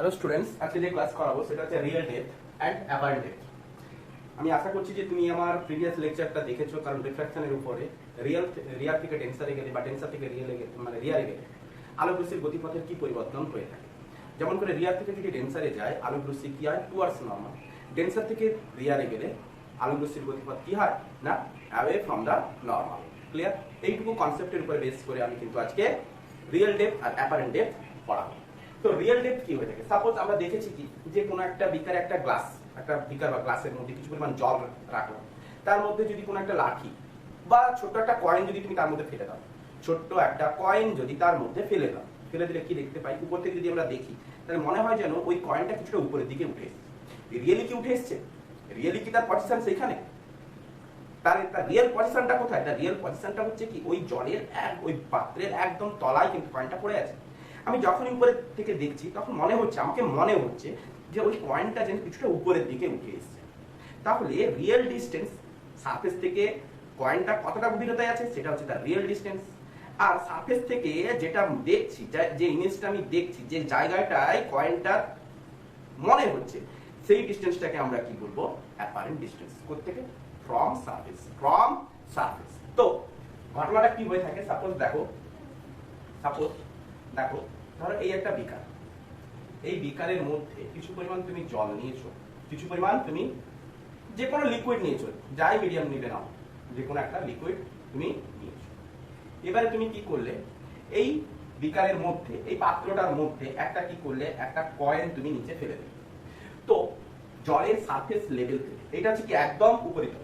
Hello students, আজকে যে class করাবো সেটা হচ্ছে real depth and apparent depth. আমি আশা করছি যে তুমি আমার প্রিভিয়াস লেকচারটা দেখেছো, কারণ রিফ্র্যাকশনের উপরে রিয়ার থেকে টেন্সারে গেলে বা টেন্সার থেকে রিয়ারে গেলে আলোক রশ্মির গতিপথের কি পরিবর্তন হয়ে থাকে। যেমন করে রিয়ার থেকে যদি টেন্সারে যায় আলোক রশ্মি কি হয়, টুয়ার্ডস নর্মাল। টেন্সার থেকে রিয়ারে গেলে আলোক রশ্মির গতিপথ কি হয় না, away from the normal. Clear? এইটুকু কনসেপ্টের উপরে বেস করে আমি কিন্তু আজকে রিয়েল ডেপথ আর অ্যাপারেন্ট ডেপথ পড়াবো। তো রিয়েল ডেপথ কি হয়ে থাকে, সাপোজ আমরা দেখেছি কি যে কোনো একটা বিকারে একটা বিকার বা গ্লাসের মধ্যে কিছু পরিমাণ জল রাখলাম, তার মধ্যে যদি কোনো একটা লাঠি বা ছোট্ট একটা কয়েন যদি তুমি তার মধ্যে ফেলে দাও, ছোট্ট একটা কয়েন যদি তার মধ্যে ফেলে দাও, ফেলে দিলে কি দেখতে পাই, উপর থেকে যদি আমরা দেখি তাহলে মনে হয় যেন ওই কয়েনটা কিছুটা উপরের দিকে উঠে এসেছে। রিয়েলি কি উঠে এসছে? রিয়েলি কি তার পজিশন সেইখানে? তার রিয়েল পজিশনটা কোথায়? তার রিয়েল পজিশনটা হচ্ছে কি ওই জলের ওই পাত্রের একদম তলায় কিন্তু কয়েনটা পড়ে আছে। আমি যখন উপরের থেকে দেখছি তখন আমাকে মনে হচ্ছে যে ওই কয়েনটা যেন কিছুটা উপরের দিকে উঠে এসেছে। তাহলে রিয়েল ডিসটেন্স সারফেস থেকে কয়েনটা কতটা গভীরতায় আছে সেটা হচ্ছে তার রিয়েল ডিসটেন্স। আর সারফেস থেকে যেটা দেখছি, যে ইমেজটা আমি দেখছি, যে জায়গাটায় কয়েনটা মনে হচ্ছে, সেই ডিসটেন্সটাকে আমরা কি বলবো? Apparent distance. কোত্থেকে? From surface. তো ঘটনাটা কি হয়ে থাকে, সাপোজ দেখো ধরো এই একটা বিকার, এই বিকারের মধ্যে কিছু পরিমাণ তুমি জল নিয়েছো, কিছু পরিমাণ তুমি যে কোনো লিকুইড নিয়েছো, যাই মিডিয়াম নিবে নাও, যে কোনো একটা লিকুইড তুমি নিয়েছো। এবারে তুমি কি করলে, এই বিকারের মধ্যে, এই পাত্রটার মধ্যে একটা কি করলে, একটা কয়েন তুমি নিচে ফেলে দিলে। তো জলের সারফেস লেভেল থেকে, এটা হচ্ছে কি একদম উপরিতল,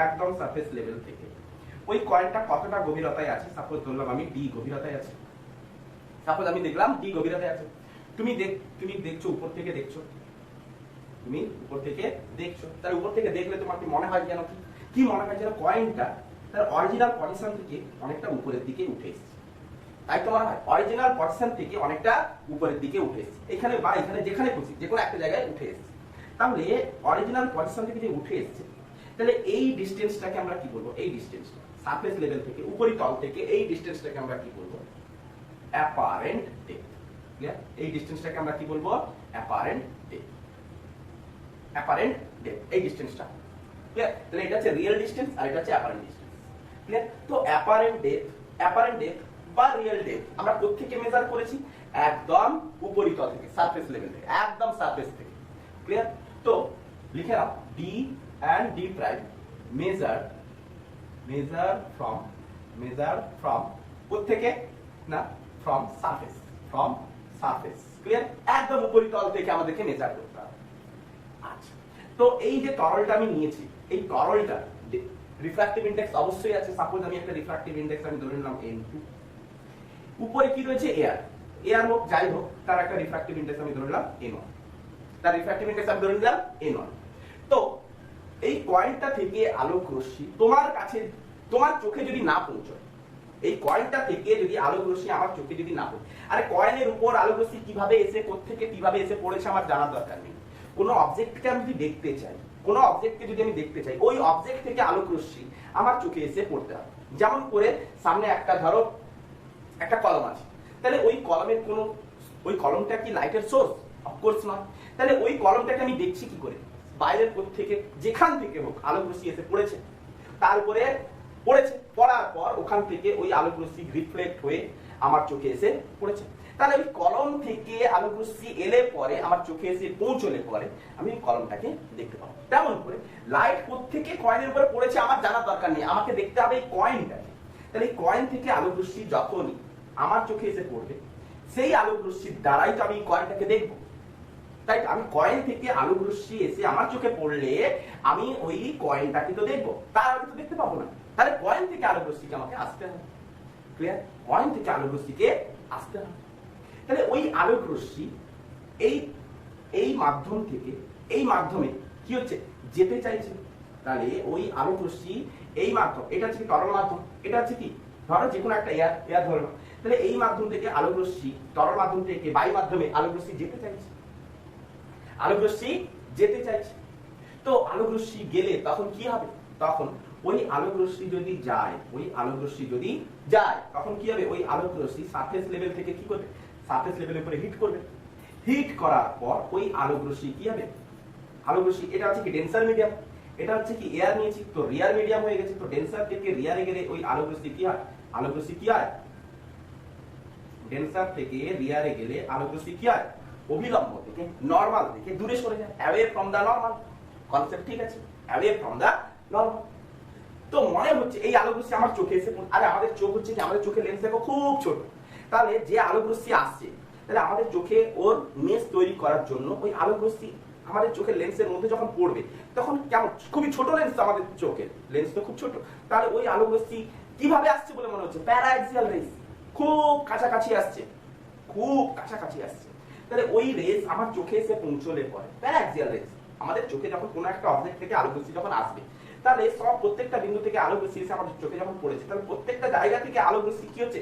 একদম সারফেস লেভেল থেকে ওই কয়েনটা কতটা গভীরতায় আছে, সাপোজ ধরলাম আমি ডি গভীরতায় আছে, সাপোজ আমি দেখলাম ডি গভীরতায় আছে। তুমি দেখছো, উপর থেকে দেখছো, তার উপর থেকে দেখলে তোমার কি মনে হয় যেন কি মনে হয় যেন কয়েনটা তার অরিজিনাল পজিশন থেকে অনেকটা উপরের দিকে উঠে এসেছে। তাই তো মনে হয় অরিজিনাল পজিশন থেকে অনেকটা উপরের দিকে উঠে এসেছে, এখানে বা এখানে যেখানে খুশি যে কোনো একটা জায়গায় উঠে এসেছে। তাহলে অরিজিনাল পজিশন থেকে যে উঠে এসেছে, তাহলে এই ডিসটেন্সটাকে আমরা কি বলবো? এই ডিসটেন্সটা সারফেস লেভেল থেকে, উপরিতল থেকে এই ডিসটেন্সটাকে আমরা কি বলবো? Apparent depth. ক্লিয়ার? এই ডিসটেন্সটাকে আমরা কি বলবো? Apparent depth. এই ডিসটেন্সটা ক্লিয়ার? তাহলে এটা হচ্ছে রিয়েল ডিসটেন্স আর এটা হচ্ছে অ্যাপারেন্ট ডিসটেন্স। ক্লিয়ার? তো অ্যাপারেন্ট ডেপথ বা রিয়েল ডেপথ আমরা কোথা থেকে মেজার করেছি? একদম উপরিতল থেকে, সারফেস লেভেল থেকে, একদম সারফেস থেকে। ক্লিয়ার? তো লিখে নাও D and d prime measure from কোত্থেকে না, from surface। ক্লিয়ার? একদম উপরিতল থেকে আমাদেরকে মেজার করতে হবে। আচ্ছা, তো এই যে তরলটা আমি নিয়েছি, এই তরলটা রিফ্র্যাক্টিভ ইনডেক্স অবশ্যই আছে। সাপোজ আমি একটা রিফ্র্যাক্টিভ ইনডেক্স আমি ধরে নিলাম n2, উপরে কি রয়েছে? এয়ার হোক যাই হোক, তার একটা রিফ্র্যাক্টিভ ইনডেক্স আমি ধরে নিলাম n1, তার রিফ্র্যাক্টিভ ইনডেক্স আমি ধরে নিলাম n1। তো এই কয়েনটা থেকে আলোক রশ্মি তোমার কাছে, তোমার চোখে যদি না পৌঁছয়, এই কয়েনটা থেকে যদি আলোক রশ্মি আমার চোখে যদি না পড়ে, আরে কয়েনের উপর আলোক রশ্মি কিভাবে এসে, কোত্থেকে কিভাবে এসে পড়েছে আমার জানার দরকার নেই। কোনো অবজেক্টকে আমি যদি দেখতে চাই, ওই অবজেক্ট থেকে আলোক রশ্মি আমার চোখে এসে পড়তে হবে। যেমন করে সামনে একটা ধরো একটা কলম আছে, তাহলে ওই কলমটা কি লাইটের সোর্স? অফকোর্স নয়। তাহলে ওই কলমটাকে আমি দেখছি কি করে? বাইরের থেকে, যেখান থেকে হোক আলোক রশ্মি এসে পড়েছে, তার উপরে পড়ার পর ওখান থেকে ওই আলোক রশ্মি রিফ্লেক্ট হয়ে আমার চোখে এসে পড়েছে। তাহলে ওই কলম থেকে আলোক রশ্মি এলে পরে, আমার চোখে এসে পৌঁছলে পরে আমি ওই কলমটাকে দেখতে পাবো। তেমন করে লাইট কোত্থেকে কয়েনের উপরে পড়েছে আমার জানার দরকার নেই, আমাকে দেখতে হবে এই কয়েনটাকে। তাহলে এই কয়েন থেকে আলোক রশ্মি যখনই আমার চোখে এসে পড়বে, সেই আলোক রশ্মির দ্বারাই তো আমি কয়েনটাকে দেখবো। তাই আমি কয়েন থেকে আলোক রশ্মি এসে আমার চোখে পড়লে আমি ওই কয়েনটাকে তো দেখবো, তার আগে তো দেখতে পাবো না। তাহলে কয়েন থেকে আলোক রশ্মিকে আমাকে আসতে হবে। ক্লিয়ার? কয়েন থেকে আলোক রশ্মিকে আসতে হবে। তাহলে ওই আলোক রশ্মি এই মাধ্যম থেকে, এই মাধ্যমে কি হচ্ছে? যেতে চাইছে। তাহলে ওই আলোক রশ্মি এই মাধ্যম, এটা হচ্ছে কি তরল মাধ্যম, এটা হচ্ছে কি ধরো যে কোনো একটা এয়ার ধরো, তাহলে এই মাধ্যম থেকে আলোক রশ্মি, তরল মাধ্যম থেকে বায়ু মাধ্যমে আলোক রশ্মি যেতে চাইছে, তো আলোক রশ্মি গেলে তখন কি হবে? তখন ওই আলোক রশ্মি যদি যায়, তখন কি হবে? ওই আলোক রশ্মি সারফেস লেভেল থেকে কি করবে? সারফেস লেভেলের উপরে হিট করবে। হিট করার পর ওই আলোক রশ্মি কি হবে, আলোক রশ্মি, এটা হচ্ছে কি ডেন্সার মিডিয়াম, এটা হচ্ছে কি এয়ার নিয়েছি, তো রিয়ার মিডিয়াম হয়ে গেছে, তো ডেন্সার থেকে রিয়ারে গেলে ওই আলোক রশ্মি কি হয়, আলোক রশ্মি কি হয়, ডেন্সার থেকে রিয়ারে গেলে আলোক রশ্মি কি হয়, অভিলম্ব থেকে নরমাল থেকে দূরে সরে যায়, away from the normal. Concept ঠিক আছে, অ্যাওয়ে ফ্রম দা নরমাল। তো মনে হচ্ছে এই আলোক রশ্মি আমার চোখে এসে, আরে আমাদের চোখ হচ্ছে কি, আমাদের চোখের লেন্স দেখো খুব ছোট, তাহলে যে আলোক রশ্মি আসছে, তাহলে আমাদের চোখে ওর ইমেজ তৈরি করার জন্য ওই আলোক রশ্মি আমাদের চোখের লেন্সের মধ্যে যখন পড়বে তখন কেমন, খুবই ছোট লেন্স, আমাদের চোখের লেন্স তো খুব ছোট, তাহলে ওই আলোক রশ্মি কিভাবে আসছে বলে মনে হচ্ছে, প্যারাক্সিয়াল রেস, খুব কাছাকাছি আসছে, খুব কাছাকাছি আসছে। তাহলে ওই রেস আমার চোখে এসে পৌঁছলে পরে, প্যারাক্সিয়াল রেস, আমাদের চোখে যখন কোনো একটা অবজেক্ট থেকে আলোক রশ্মি যখন আসবে, তাহলে সব প্রত্যেকটা বিন্দু থেকে আলোক রশ্মি এসে আমাদের চোখে যখন পড়েছে, তাহলে প্রত্যেকটা জায়গা থেকে আলোক রশ্মি কি হচ্ছে,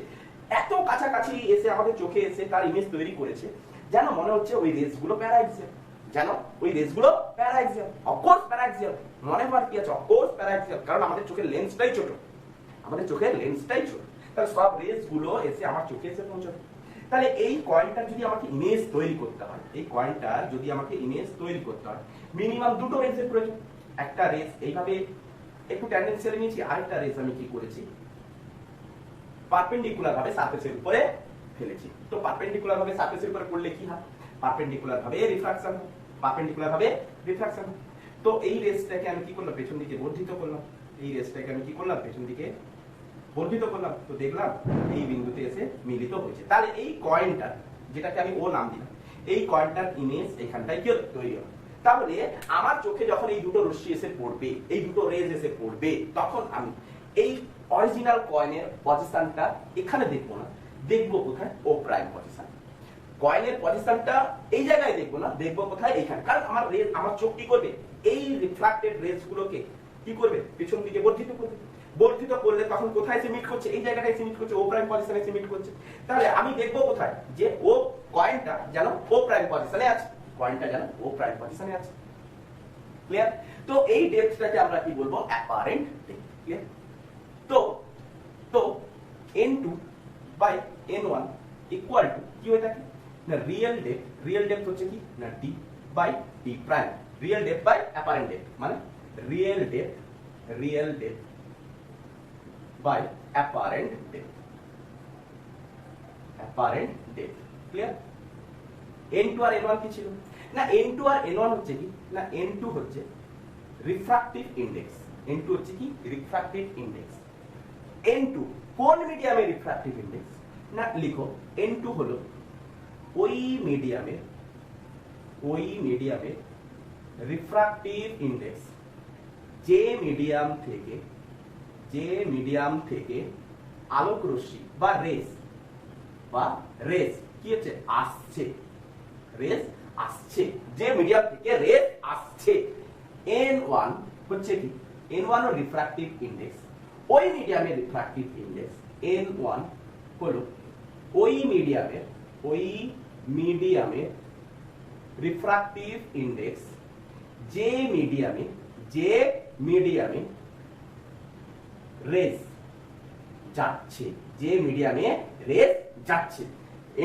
এত কাছাকাছি এসে আমাদের চোখে এসে তার ইমেজ তৈরি করেছে, যেন মনে হচ্ছে ওই রেস গুলো প্যারাক্সিয়াল, যেন ওই রেস গুলো প্যারাক্সিয়াল, অফকোর্স প্যারাক্সিয়াল, মনে হওয়ার কি আছে, অফকোর্স প্যারাক্সিয়াল, কারণ আমাদের চোখের লেন্সটাই ছোট, আমাদের চোখের লেন্সটাই ছোট, তাহলে সব রেস গুলো এসে আমার চোখে এসে পৌঁছাবে। তাহলে এই কয়েনটা যদি আমাকে ইমেজ তৈরি করতে হয়, এই কয়েনটা যদি আমাকে ইমেজ তৈরি করতে হয়, মিনিমাম দুটো রেসের প্রয়োজন। একটা রেস এইভাবে একটু ট্যানজেনশিয়ালি নিয়েছি, আরেকটা রেস আমি কি করেছি, পারপেন্ডিকুলার ভাবে সারফেসের উপরে ফেলেছি। তো পারপেন্ডিকুলার ভাবে সারফেসের উপরে পড়লে কি হয়, পারপেন্ডিকুলার ভাবে রিফ্রাকশন, পারপেন্ডিকুলার ভাবে রিফ্রাকশন। তো এই রেসটাকে আমি কি করলাম, পেছন দিকে বর্ধিত করলাম, এই রেসটাকে আমি কি করলাম, পেছন দিকে বর্ধিত করলাম, তো দেখলাম এই বিন্দুতে এসে মিলিত হয়েছে। তাহলে এই কয়েনটা, যেটাকে আমি ও নাম দিলাম, এই কয়েনটার ইমেজ এখানটায় কি তৈরি হবে। তাহলে আমার চোখে যখন এই দুটো রশ্মি এসে পড়বে, এই দুটো রেজ এসে পড়বে, তখন আমি এই অরিজিনাল কয়েনের পজিশনটা এখানে দেখবো না, দেখবো কোথায়, ও প্রাইম পজিশন। কয়েনের পজিশনটা এই জায়গায় দেখবো না, দেখবো কোথায়, এখানে। কারণ আমার রেজ, আমার চোখ কি করবে, এই রিফ্রাক্টেড রেজ গুলোকে কি করবে, পেছন দিকে বর্ধিত করবে, বর্ধিত করলে তখন কোথায় এসে মিট করছে, এই জায়গাটায় এসে মিট করছে, ও প্রাইম পজিশনে এসে মিট করছে। তাহলে আমি দেখবো কোথায়, যে ও কয়েনটা যেন ও প্রাইম পজিশনে আছে, কয়েনটা যেন ও প্রাইম পজিশনে আছে। ক্লিয়ার? তো এই ডেপথটাকে আমরা কি বলবো, অ্যাপারেন্ট ডেপথ। ক্লিয়ার? তো তো n2 by n1 equal to কি হয়ে থাকে না, রিয়েল ডেপথ, রিয়েল ডেপথ হচ্ছে কি না d by d prime, real depth by apparent depth, মানে real depth by apparent depth, apparent depth. Clear? n2 আর n1 কি ছিল না, n2 আর n1 হচ্ছে কি না, n2 হচ্ছে রিফ্রাক্টিভ ইনডেক্স, n2 হচ্ছে কি রিফ্রাক্টিভ ইনডেক্স। n2 কোন মিডিয়ামের রিফ্রাক্টিভ ইনডেক্স না, লিখো n2 হলো ওই মিডিয়ামের রিফ্রাক্টিভ ইনডেক্স যে মিডিয়াম থেকে আলোক রশ্মি বা রেস কি হচ্ছে, আসছে, রেস আসছে, যে মিডিয়াম থেকে রেস আসছে। n1 হচ্ছে কি, n1 হলো রিফ্রাক্টিভ ইনডেক্স, ওই মিডিয়ামের রিফ্রাক্টিভ ইনডেক্স n1 হলো ওই মিডিয়ামের রিফ্রাক্টিভ ইনডেক্স যে মিডিয়ামে রেস যাচ্ছে, যে মিডিয়ামে রেস যাচ্ছে।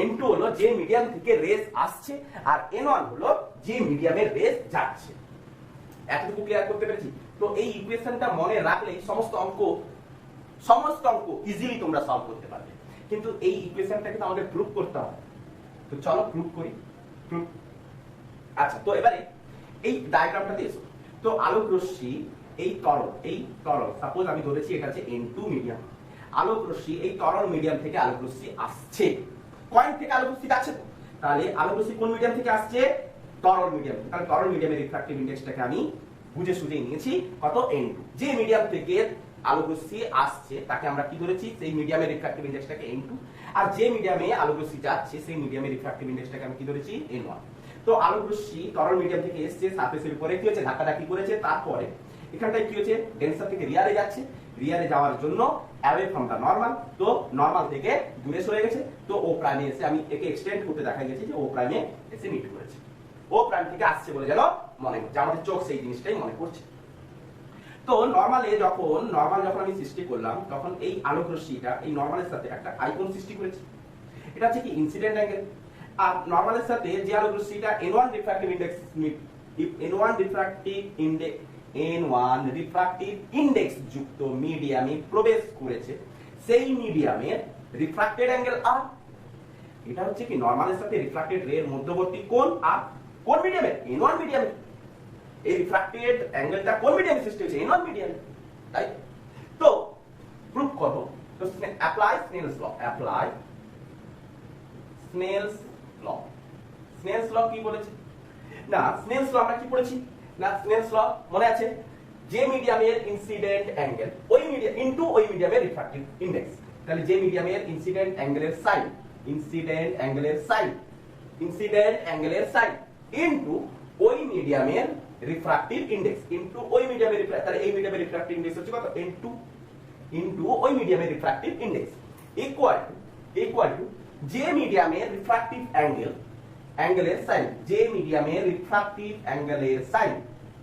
n2 হলো যে মিডিয়াম থেকে রেস আসছে, আর n1 হলো যে মিডিয়ামে রেস যাচ্ছে। এতটুকু ক্লিয়ার করতে পেরেছি? তো এই ইকুয়েশনটা মনে রাখলেই সমস্ত অঙ্ক ইজিলি তোমরা সলভ করতে পারবে। কিন্তু এই ইকুয়েশনটাকে তো আমাদের প্রুফ করতে হবে, তো চলো প্রুফ করি। আচ্ছা, তো এবারে এই ডায়াগ্রামটাতে এসো। তো আলোক রশ্মি এই তরল সাপোজ আমি ধরেছি এটা হচ্ছে n2 মিডিয়াম, আলোক রশ্মি এই তরল মিডিয়াম থেকে আলোক রশ্মি আসছে, কয়েন থেকে আলোক রশ্মি যাচ্ছে, তো তাহলে আলোক রশ্মি কোন মিডিয়াম থেকে আসছে, তরল মিডিয়াম। তাহলে তরল মিডিয়ামের রিফ্রাক্টিভ ইনডেক্সটাকে আমি বুঝে সুঝে নিয়েছি কত, n2। যে মিডিয়াম থেকে আলোক রশ্মি আসছে তাকে আমরা কি ধরেছি, সেই মিডিয়ামের রিফ্রাক্টিভ ইনডেক্সটাকে n2, আর যে মিডিয়ামে আলোক রশ্মি যাচ্ছে সেই মিডিয়ামের রিফ্রাক্টিভ ইনডেক্সটাকে আমি কি ধরেছি, n1। তো আলোক রশ্মি তরল মিডিয়াম থেকে এসেছে, সারফেসের উপরে কি হচ্ছে, ধাক্কাধাক্কি করেছে, তারপরে এখানটায় কি হচ্ছে, ডেন্সার থেকে রিয়ারে যাচ্ছে, রিয়ারে যাওয়ার জন্য অ্যাওয়ে ফ্রম দা নরমাল, তো নরমাল থেকে দূরে সরে গেছে, তো ও প্রাইমে এসে আমি একে এক্সটেন্ড করতে দেখা গেছে যে ও প্রাইমে এসে মিট করেছে, ও প্রাইম থেকে আসছে বলে যেন মনে হচ্ছে, আমাদের চোখ সেই জিনিসটাই মনে করছে। তো নরমাল যখন আমি সৃষ্টি করলাম, তখন এই আলোক রশ্মিটা এই নরমালের সাথে একটা আইকন সৃষ্টি করেছে, এটা হচ্ছে কি ইনসিডেন্ট অ্যাঙ্গেল। আর নরমালের সাথে যে আলোক রশ্মিটা n1 refractive index if n1 refractive index যুক্ত মিডিয়ামে প্রবেশ করেছে সেই মিডিয়ামের রিফ্র্যাক্টেড অ্যাঙ্গেল r। এটা হচ্ছে কি নরমালের সাথে রিফ্র্যাক্টেড রে এর মধ্যবর্তী কোণ আর কোন মিডিয়ামে n1 মিডিয়ামে। এই রিফ্র্যাক্টেড অ্যাঙ্গেলটা কোন মিডিয়ামে সৃষ্টি হয়েছে n1 মিডিয়ামে, তাই তো প্রুফ করব। তো অ্যাপ্লাই স্নেলস ল, অ্যাপ্লাই স্নেলস ল। স্নেলস ল কি বলেছে না, স্নেলস ল আমরা কি পড়েছি না, স্নেলস ল মনে আছে যে মিডিয়ামের ইনসিডেন্ট অ্যাঙ্গেল ওই মিডিয়াম ইনটু ওই মিডিয়ামের রিফ্র্যাক্টিভ ইনডেক্স, তাহলে যে মিডিয়ামের ইনসিডেন্ট অ্যাঙ্গেলের সাইন, ইনসিডেন্ট অ্যাঙ্গেলের সাইন, ইনসিডেন্ট অ্যাঙ্গেলের সাইন ইনটু ওই মিডিয়ামের রিফ্র্যাক্টিভ ইনডেক্স, ইনটু ওই মিডিয়ামের তাহলে এই মিডিয়ামের রিফ্র্যাক্টিভ ইনডেক্স হচ্ছে কত ইনটু ওই মিডিয়ামের রিফ্র্যাক্টিভ ইনডেক্স ইকুয়াল টু যে মিডিয়ামের রিফ্র্যাক্টিভ অ্যাঙ্গেলের সাইন, যে মিডিয়ামের রিফ্র্যাক্টিভ অ্যাঙ্গেলের সাইন,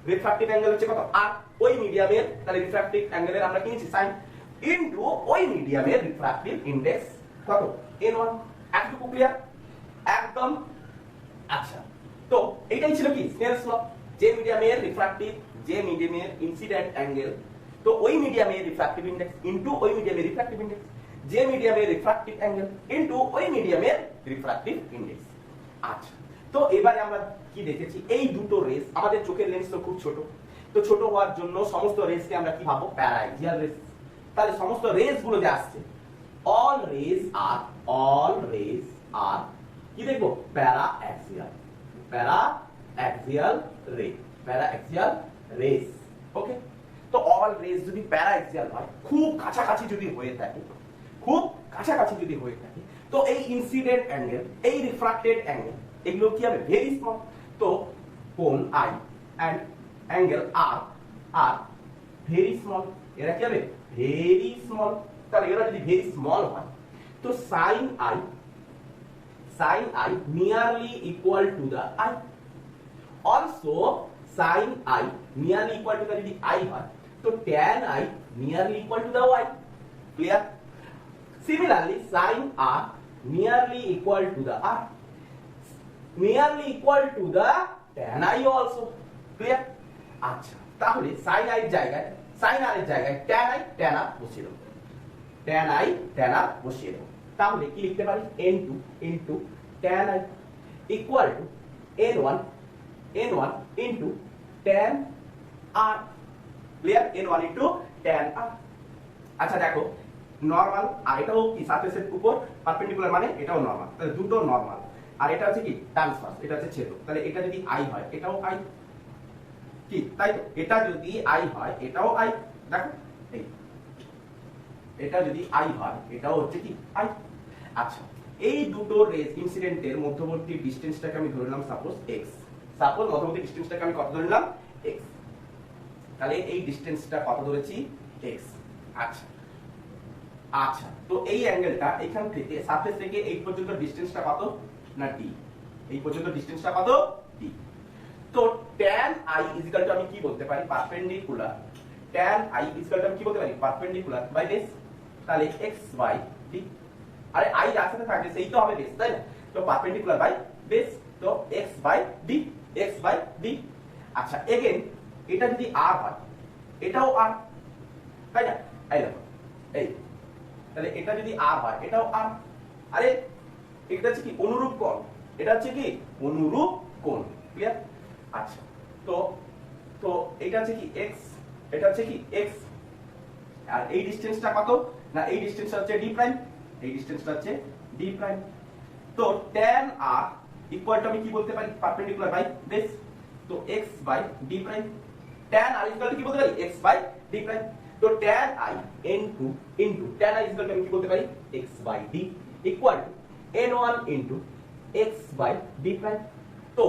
রিফ্র্যাক্টিভ অ্যাঙ্গেল হচ্ছে কত আর ওই মিডিয়ামের তাহলে রিফ্র্যাক্টিভ অ্যাঙ্গেলের আমরা কি নিয়েছি সাইন ইনটু ওই মিডিয়ামের রিফ্র্যাক্টিভ ইনডেক্স কত n1। এতটুকু ক্লিয়ার একদম। আচ্ছা তো এটাই ছিল কি স্নেলস ল, যে মিডিয়ামের রিফ্র্যাক্টিভ, যে মিডিয়ামের ইনসিডেন্ট অ্যাঙ্গেল তো ওই মিডিয়ামের রিফ্র্যাক্টিভ ইনডেক্স ইনটু ওই মিডিয়ামের রিফ্র্যাক্টিভ ইনডেক্স, যে মিডিয়ামের রিফ্র্যাক্টিভ অ্যাঙ্গেল ইনটু ওই মিডিয়ামের রিফ্র্যাক্টিভ ইনডেক্স। আচ্ছা তো এবারে আমরা কি দেখেছি, এই দুটো রেস আমাদের চোখের লেন্স তো খুব ছোট, তো ছোট হওয়ার জন্য সমস্ত রেসকে আমরা কি ভাববো প্যারাএক্সিয়াল রেস। তাহলে সমস্ত রেস গুলো যে আসছে all rays are কি দেখবো প্যারাএক্সিয়াল রেস। ওকে তো অল রেস যদি প্যারাএক্সিয়াল হয়, খুব কাছাকাছি যদি হয়ে থাকে তো এই ইনসিডেন্ট অ্যাঙ্গেল, এই রিফ্র্যাক্টেড অ্যাঙ্গেল এগুলো কি হবে ভেরি স্মল। তো কোণ I এন্ড অ্যাঙ্গেল R আর ভেরি স্মল, এরা কি হবে ভেরি স্মল। তাহলে এরা যদি ভেরি স্মল হয় তো sin I nearly equal to the I, also sin I nearly equal to the যদি I হয় তো tan I nearly equal to the Y, clear? Similarly sin R nearly equal to the R, nearly equal to the tan I also, clear? আচ্ছা তাহলে sin I এর জায়গায় sin R এর জায়গায় tan R বসিয়ে দেব, tan R বসিয়ে দেব। তাহলে কি লিখতে পারি n2 into tan I equal to n1 into tan R, clear? n1 into tan R। আচ্ছা দেখো নরমাল আর এটাও কি সারফেসের উপর পারপেন্ডিকুলার মানে এটাও নরমাল, তাহলে দুটো নরমাল আর এটা হচ্ছে কি ট্রান্সভার্স, এটা হচ্ছে ছেদক। তাহলে এটা যদি I হয় এটাও I, কি তাই তো এটা যদি I হয় এটাও I, দেখো এই এটা যদি I হয় এটাও হচ্ছে কি I। আচ্ছা এই দুটো রেস ইনসিডেন্টের মধ্যবর্তী ডিসটেন্সটাকে আমি ধরে নিলাম সাপোজ x, সাপোজ মধ্যবর্তী ডিসটেন্সটাকে আমি কত ধরে নিলাম x, তাহলে এই ডিসটেন্সটা কত ধরেছি x। আচ্ছা তো এই অ্যাঙ্গেলটা এখান থেকে সারফেস থেকে এই পর্যন্ত ডিসটেন্সটা কত না d, এই পর্যন্ত ডিসটেন্সটা কত d। তো tan I = আমি কি বলতে পারি পারপেন্ডিকুলার, tan I = আমি কি বলতে পারি পারপেন্ডিকুলার বাই বেস, তাহলে x বাই d। আরে I যার সাথে থাকবে সেই তো হবে বেস, তাই না? তো পারপেন্ডিকুলার বাই বেস, তো x বাই d। আচ্ছা এগেইন এটা যদি r হয় এটাও r, তাই না? এই দেখো এই তাহলে এটা যদি r হয় এটাও r, আরে এটা হচ্ছে কি অনুরূপ কোণ, এটা হচ্ছে কি অনুরূপ কোণ, ক্লিয়ার? আচ্ছা তো এটা হচ্ছে কি x, এটা হচ্ছে কি x আর এই ডিসটেন্সটা কত না এই ডিসটেন্সটা হচ্ছে d প্রাইম, এই ডিসটেন্সটা হচ্ছে d প্রাইম। তো tan r ইকুয়াল টু আমি কি বলতে পারি পারপেন্ডিকুলার বাই বেস, তো x by d prime. tan r equal to কি বলতে পারি x বাই d প্রাইম, তো tan I into tan I equal to আমি কি বলতে পারি x by d equal to n1 into x by d prime. তো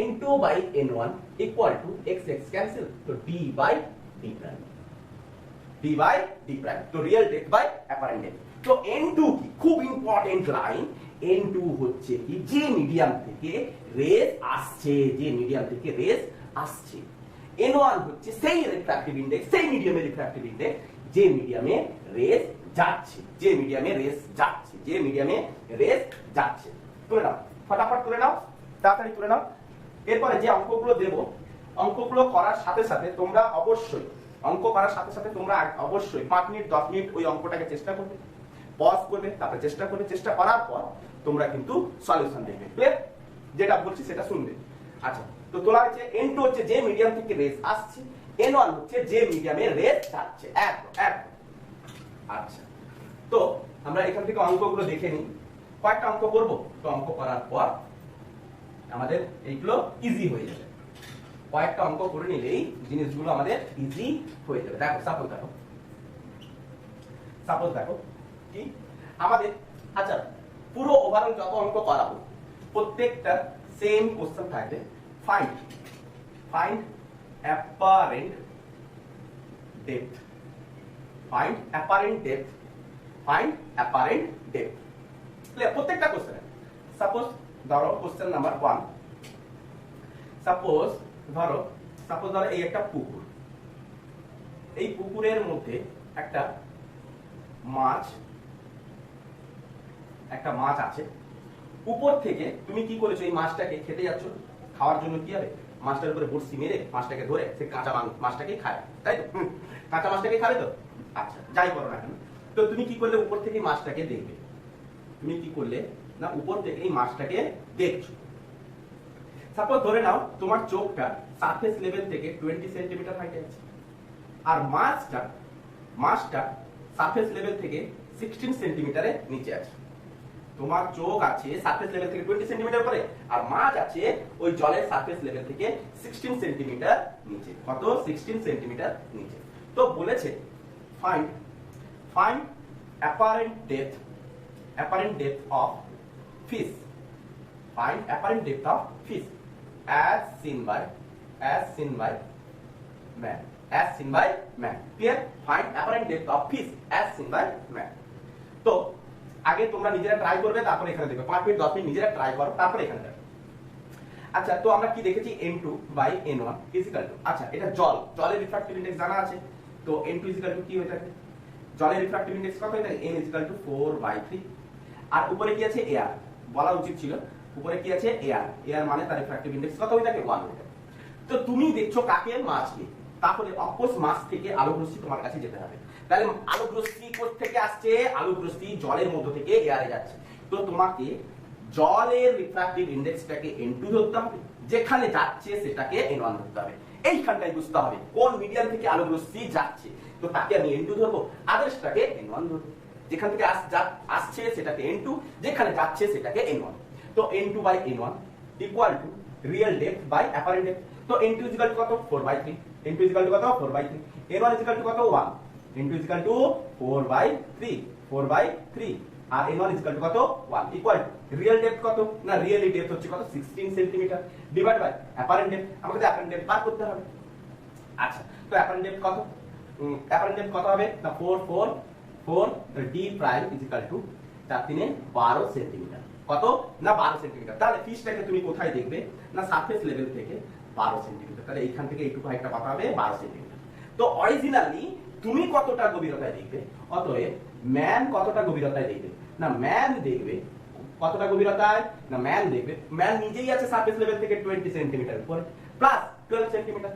n2 by n1 equal to x cancel, তো d by d prime, তো real depth by apparent depth। তো n2 কি খুব ইম্পর্টেন্ট লাইন, n2 হচ্ছে কি যে medium থেকে রেস আসছে, n1 হচ্ছে সেই রিফ্র্যাক্টিভ ইনডেক্স, সেই মিডিয়ামের রিফ্র্যাক্টিভ ইনডেক্স যে মিডিয়ামে রেস যাচ্ছে, তুলে নাও, ফটাফট তুলে নাও, তাড়াতাড়ি তুলে নাও। এরপরে যে অঙ্কগুলো দেব, অঙ্কগুলো করার সাথে সাথে তোমরা অবশ্যই, অঙ্ক করার সাথে সাথে তোমরা অবশ্যই 5 মিনিট 10 মিনিট ওই অঙ্কটাকে চেষ্টা করবে, পজ করবে, তারপরে চেষ্টা করবে, চেষ্টা করার পর তোমরা কিন্তু সলিউশন দেখবে। ক্লিয়ার? যেটা বলছি সেটা শুনবে। আচ্ছা, তো তোলা হচ্ছে N2 হচ্ছে যে মিডিয়াম থেকে রেস আসছে, N1 হচ্ছে যে মিডিয়ামে রেস যাচ্ছে। একদম একদম। আচ্ছা, তো আমরা এখান থেকে অঙ্কগুলো দেখে নিই। কয়েকটা অঙ্ক করব, তো অঙ্ক করার পর আমাদের এইগুলো ইজি হয়ে যাবে। কয়েকটা অঙ্ক করে নিলেই জিনিসগুলো আমাদের ইজি হয়ে যাবে। দেখো সাপোজ দেখো কি আমাদের, আচ্ছা পুরো ওভারঅল যত অঙ্ক করাবো প্রত্যেকটা সেম কোশ্চেন থাকবে। Find apparent depth, find apparent depth, find apparent depth. প্রত্যেকটা কোশ্চেন। সাপোজ ধরো কোশ্চেন নাম্বার 1, সাপোজ ধরো এই একটা পুকুর, এই পুকুরের মধ্যে একটা মাছ আছে। উপর থেকে তুমি কি করেছো, এই মাছটাকে খেতে যাচ্ছ, খাওয়ার জন্য কি হবে, মাছটার উপরে বড়শি মেরে মাছটাকে ধরে সে কাঁচা মাছটাকে খায়, তাই তো? কাঁচা মাছটাকে খাবে তো? আচ্ছা, যাই করো না কেন, তো তুমি কি করলে, উপর থেকে মাছটাকে দেখবে। তুমি কি করলে না, উপর থেকে এই মাছটাকে দেখছো। সাপোজ ধরে নাও তোমার চোখটা সারফেস লেভেল থেকে 20 সেন্টিমিটার হাইটে আছে, আর মাছটা সারফেস লেভেল থেকে 16 সেন্টিমিটারের নিচে আছে। তোমার চোখ আছে সারফেস লেভেল থেকে 20 সেন্টিমিটার উপরে, আর মাছ আছে ওই জলের সারফেস লেভেল থেকে 16 সেন্টিমিটার নিচে। কত? 16 সেন্টিমিটার নিচে। তো বলেছে find apparent depth of fish, find apparent depth of fish as seen by man. Clear? Find apparent depth of fish as seen by man. তো আগে তোমরা নিজেরা ট্রাই করবে, তারপরে এখানে দেখবে 5 মিনিট 10 মিনিট নিজেরা ট্রাই করো, তারপরে এখানে দেখো। আচ্ছা, তো আমরা কি দেখেছি, N2 by N1 equal two, আচ্ছা এটা জলের রিফ্র্যাক্টিভ ইনডেক্স জানা আছে, তো N2 ইকুয়াল টু কি হয়ে থাকে, জলের রিফ্র্যাক্টিভ ইনডেক্স কত হয়ে থাকে, N ইকুয়াল টু 4/3। আর উপরে কি আছে, এয়ার, বলা উচিত ছিল উপরে কি আছে, এয়ার মানে তার রিফ্র্যাক্টিভ ইনডেক্স কত হয়ে থাকে, 1 হয়ে থাকে। তো তুমি দেখছো কাকে, মাছকে, তাহলে অপোজ মাছ থেকে আলোক রশ্মি তোমার কাছে যেতে হবে। তাহলে আলোক রশ্মি কোথা থেকে আসছে, আলোক রশ্মি জলের মধ্য থেকে এয়ারে যাচ্ছে। তো তোমাকে জলের রিফ্র্যাক্টিভ ইনডেক্সটাকে N2 ধরতে হবে, যেখানে যাচ্ছে সেটাকে N1 ধরতে হবে। এইখানটাই বুঝতে হবে কোন মিডিয়াম থেকে আলোক রশ্মি যাচ্ছে, তো তাকে আমি N2 ধরবো, আদার্সটাকে N1 ধরবো। যেখান থেকে আসছে সেটাকে N2, যেখানে যাচ্ছে সেটাকে N1। তো N2 by N1 equal to real depth by apparent depth. তো N2 ইকুয়াল টু কত, 4/3। N2 ইকুয়াল টু কত, 4/3। N1 ইকুয়াল টু কত, 1। N2 ইকুয়াল টু 4/3 আর N1 ইকুয়াল টু কত, 1 ইকুয়াল টু রিয়েল ডেপথ কত না, রিয়েলি ডেপথ হচ্ছে কত, 16 centimetre divide by apparent depth. আমাকে তো অ্যাপারেন্ট ডেপথ বার করতে হবে। আচ্ছা, তো অ্যাপারেন্ট ডেপথ কত, অ্যাপারেন্ট ডেপথ কত হবে না, 4 d prime equal to 4 3 12 centimetre. কত না, 12 সেন্টিমিটার। তাহলে ফিশটাকে তুমি কোথায় দেখবে না, সারফেস লেভেল থেকে 12 সেন্টিমিটার। তাহলে এইখান থেকে এইটুকু হাইটটা কত হবে, 12 সেন্টিমিটার। তো অরিজিনালি তুমি কতটা গভীরতায় দেখবে, অতএব ম্যান কতটা গভীরতায় দেখবে না, ম্যান দেখবে কতটা গভীরতায় না, ম্যান নিজেই আছে সারফেস লেভেল থেকে 20 সেন্টিমিটার উপরে, প্লাস 12 সেন্টিমিটার,